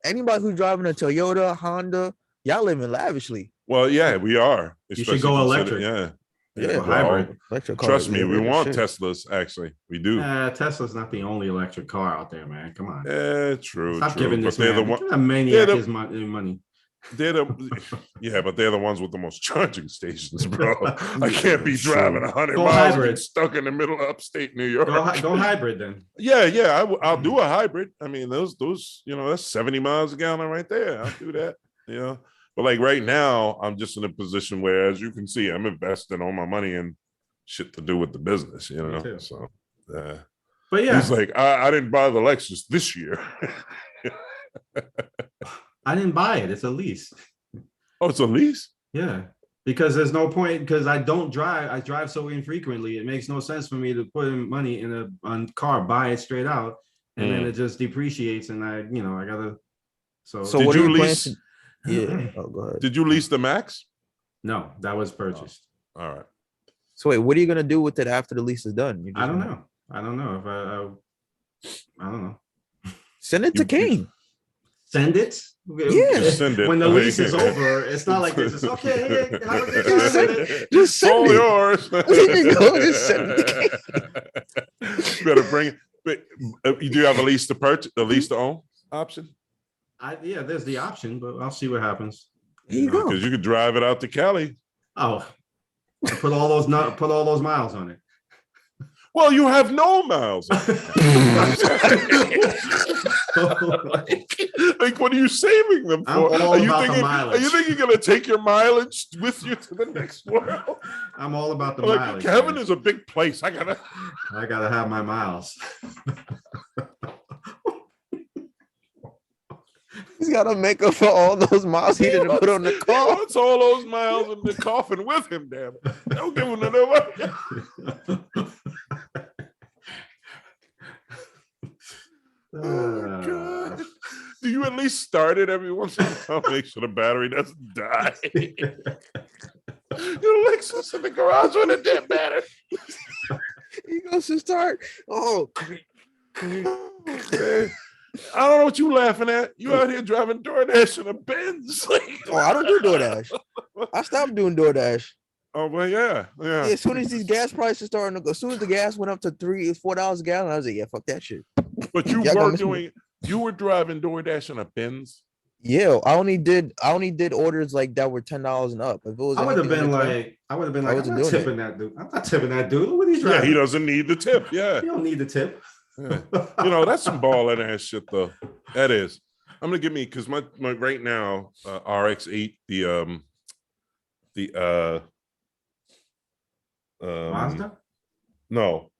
Anybody who's driving a Toyota, Honda, y'all living lavishly.
Well, yeah, we are.
You should go
especially consider-
electric.
Yeah,
Well, hybrid.
Electric cars
Trust
are
me, we
living
want
shit.
Teslas. Actually, we do.
Tesla's not the only electric car out there, man. Come on.
Yeah, true.
Stop
true.
giving
But
this
they're
man
the one.
give that maniac
the-
his money.
They're the yeah, but they're the ones with the most charging stations, bro. I can't be driving 100
Go
miles and
hybrid.
get stuck in the middle of upstate New York.
Go hybrid then.
Yeah, I'll do a hybrid. I mean, those, that's 70 miles a gallon right there. I'll do that. But like right now, I'm just in a position where, as you can see, I'm investing all my money in shit to do with the business.
Me too.
So
But yeah,
he's like, I didn't buy the Lexus this year.
I didn't buy it. It's a lease.
Oh, it's a lease.
Yeah, because there's no point, because I don't drive. I drive so infrequently. It makes no sense for me to put in money in a car, buy it straight out, and then it just depreciates. And I gotta. So
So
Did
what are
you
you planning
lease-
to- Yeah. Oh, go ahead.
Did you lease the Max?
no, that was purchased.
All right.
So wait, what are you gonna do with it after the lease is done? You
I
just
don't
gonna-
know. I don't know if I don't know.
Send it to Kane.
Send it.
Yeah.
Send it.
When the lease is over, it's not like this. It's okay. Hey, have a good time
Send
with it.
Just
It's all
send it.
yours.
There you go, just send it.
Better bring it. But you do have a lease to purchase, the lease to own option?
Yeah, there's the option, but I'll see what happens.
Here you go.
Because you could drive it out to Cali.
Oh, put all those miles on it.
Well, you have no miles. Like, what are you saving them
I'm
for?
all
Are you
about the
thinking? Are
mileage.
you thinking you're gonna take your mileage with you to the next world?
I'm all about the
Like,
mileage.
Kevin
man.
is a big place. I gotta.
I gotta have my miles.
He's gotta make up for all those miles he didn't put on the
He
car.
wants all those miles in the coffin with him. Damn it! Don't give him to nobody. Oh, God. Do you at least start it every once in a while? Make sure the battery doesn't die. Your Lexus in the garage with a dead battery.
He goes to start. Oh,
Okay. I don't know what you laughing at. You out here driving DoorDash in a Benz.
oh, I don't do DoorDash. I stopped doing DoorDash.
Oh, well, yeah.
Yeah, as soon as these gas prices starting to go, as soon as the gas went up to $4 a gallon, I was like, yeah, fuck that shit.
But you
Y'all gonna
were
miss me.
doing, you were driving DoorDash in a Benz.
Yeah, I only did orders like that were $10 and up. If it was
I would have
anything
been
under 20,
like, I'm
wasn't
not
doing it.
tipping that dude. I'm not tipping that dude. What are you
Yeah,
driving?
he doesn't need the tip. Yeah.
He don't need the tip.
Yeah. You know, that's some balling ass shit though. That is. I'm gonna give me because my right now RX-8
Mazda?
no,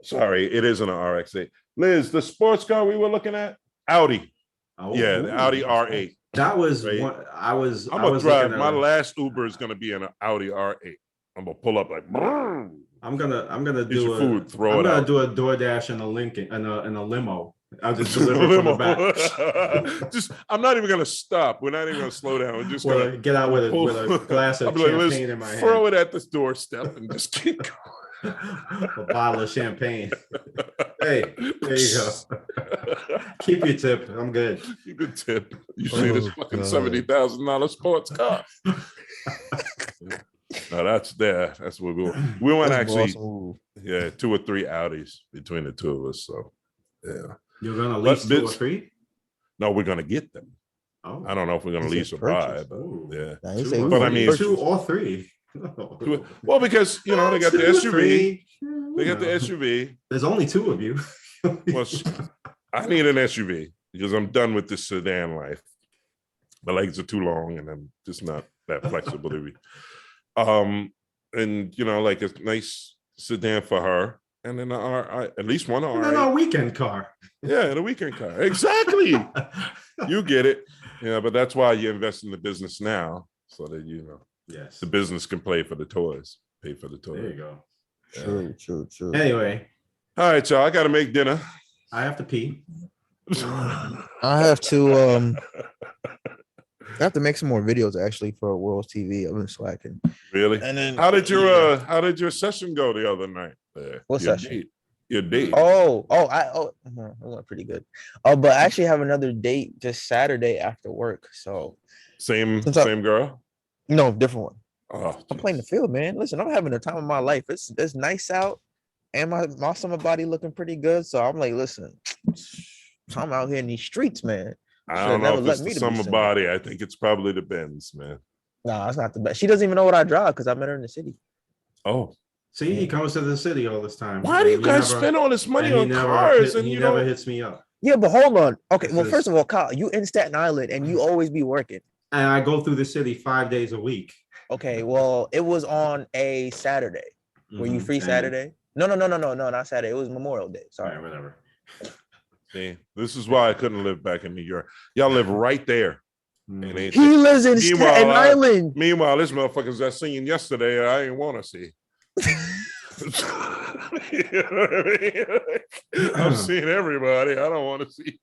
sorry, it isn't an RX-8. Liz, the sports car we were looking at, Audi.
Oh,
Yeah, the Audi R8.
That was
Right.
what I was.
I'm
I
gonna
was
drive.
looking
My
at
last Uber is gonna be an Audi R8. I'm gonna pull up like.
I'm gonna
Here's
do
your
a
food, throw
I'm
it
gonna
out.
do a DoorDash and a Lincoln and a limo I'll just deliver from the back.
Just, I'm not even gonna stop. We're not even gonna slow down. We're just
Well,
gonna
get out with a glass
I'll
of
be like,
champagne
"Let's
in my
throw
hand.
it at this doorstep and just keep going."
A bottle of champagne. Hey, there you go. Keep your tip. I'm good.
You could tip. You see this
Oh,
fucking
God.
$70,000 sports car. No, that's there. That's what we want. We want
That's a
actually,
awesome move.
yeah, 2 or 3 Audis between the two of us. So, yeah.
You're gonna
But
lease 2 or
bits-
3?
No, we're gonna get them.
Oh,
I don't know if we're gonna
He
lease
said
or buy,
purchase.
but
Ooh.
yeah.
Nah, he
2
said
or
we
But I
want
mean-
three,
purchase.
2 or 3.
Well, because you know they got the
2 or
SUV.
3.
They got the
No.
SUV.
There's only 2 of you.
Well, I need an SUV because I'm done with this sedan life. My legs are too long, and I'm just not that flexible to be. And you know, like a nice sedan for her, and then at least one
And then
R8.
our weekend car.
Yeah, the weekend car. Exactly. You get it. Yeah, but that's why you invest in the business now, so that you know
Yes.
the business can pay for the toys.
There you go.
True.
Anyway,
All right, y'all. I got to make dinner.
I have to pee.
I have to I have to make some more videos actually for World TV. I've been slacking.
Really?
And then
How did your session go the other night?
What
Your
session?
date. Your date.
it went pretty good. Oh, but I actually have another date just Saturday after work. So
Same
Since I-
same girl.
no, different one.
Oh,
I'm playing the field, man. Listen, I'm having the time of my life. It's nice out, and my summer body looking pretty good. So I'm like, listen, I'm out here in these streets, man.
I
Should've
don't know
never
if
let
it's the
me to be
summer
single.
body. I think it's probably the Benz, man.
Nah, it's not the best. She doesn't even know what I drive because I met her in the city.
Oh,
See, he comes to the city all this time.
why do you
And
guys
never-
spend all this money
and he
on
never
cars
hit-
and
he
you
never
don't?
hits me up.
Yeah, but hold on. Okay,
This
well,
is-
first of all, Kyle, you in Staten Island and you always be working.
And I go through the city 5 days a week.
Okay, well, it was on a Saturday. Were you
Mhm.
free
And-
Saturday? No, not Saturday. It was Memorial Day.
All
Sorry.
right, whatever.
See, this is why I couldn't live back in New York. Y'all live right there.
Mhm.
And ain't-
He lives in
Meanwhile,
Staten
I-
Island.
Meanwhile, this motherfuckers I seen yesterday, I ain't want to see. You know what I mean? I'm seeing everybody. I don't want to see.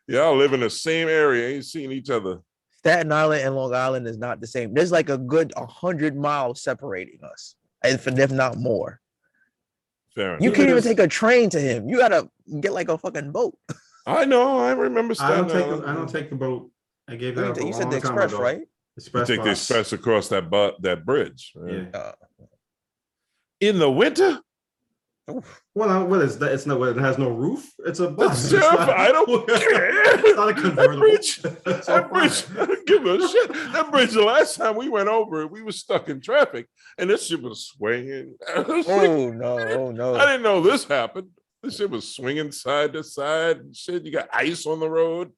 Y'all live in the same area, ain't seen each other.
Staten Island and Long Island is not the same. There's like a good 100 miles separating us, if not more.
Fair
You
enough.
can't even
is-
take a train to him. You gotta get like a fucking boat.
I know. I remember
I don't
Staten
take.
Island.
I don't take the boat. I gave that up a
You said
long
the
time
express,
ago.
right?
You
Express
take the
bus.
express across that bridge. Right?
Yeah.
In the winter?
Well, what is that? It's no. It has no roof. It's a bus.
That's
It's not-
terrifying. I don't care.
It's not a
That
convertible.
bridge,
It's
that
on
bridge,
fire.
I don't give a shit. That bridge, the last time we went over it, we were stuck in traffic and this shit was swinging. I was like,
Oh no, oh
I
no.
didn't know this happened. This shit was swinging side to side and shit. You got ice on the road.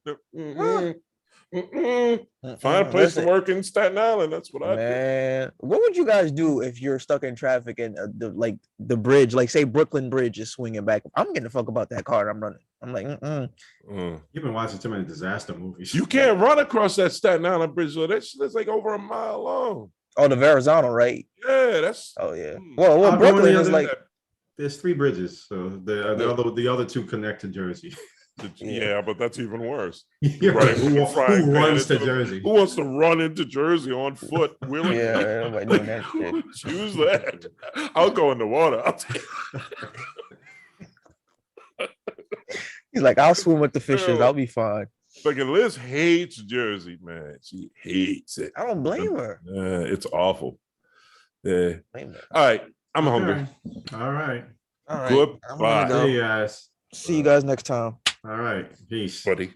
Find a place to
Listen,
work in Staten Island. That's what I do.
man. What would you guys do if you're stuck in traffic and the bridge, like say Brooklyn Bridge is swinging back? I'm getting the fuck about that car. I'm running. I'm like,
Mm.
You've been watching too many disaster movies.
You can't run across that Staten Island bridge. Though. That shit is like over a mile long.
Oh, the Verrazano, right?
Yeah, that's
Oh yeah.
Hmm.
Well,
I'll go on
Brooklyn
the
is
other-
like
There's 3 bridges, so the other 2 connect to Jersey.
yeah, but that's even worse.
You're
Right,
right. Who
frying pan
runs to
into the-
Jersey?
Who wants to run into Jersey on foot? Willing?
Yeah, nobody doing that shit.
Choose that. I'll go in the water. I'll take
he's like, I'll swim with the fishes.
No.
I'll be fine.
Fucking Liz hates Jersey, man. She hates it.
I don't blame her.
It's awful. Yeah.
Blame her.
All right. I'm hungry.
Okay. All right.
All right.
Goodbye.
I'm gonna go.
See you guys.
See you guys next time.
All right. Peace.
Buddy.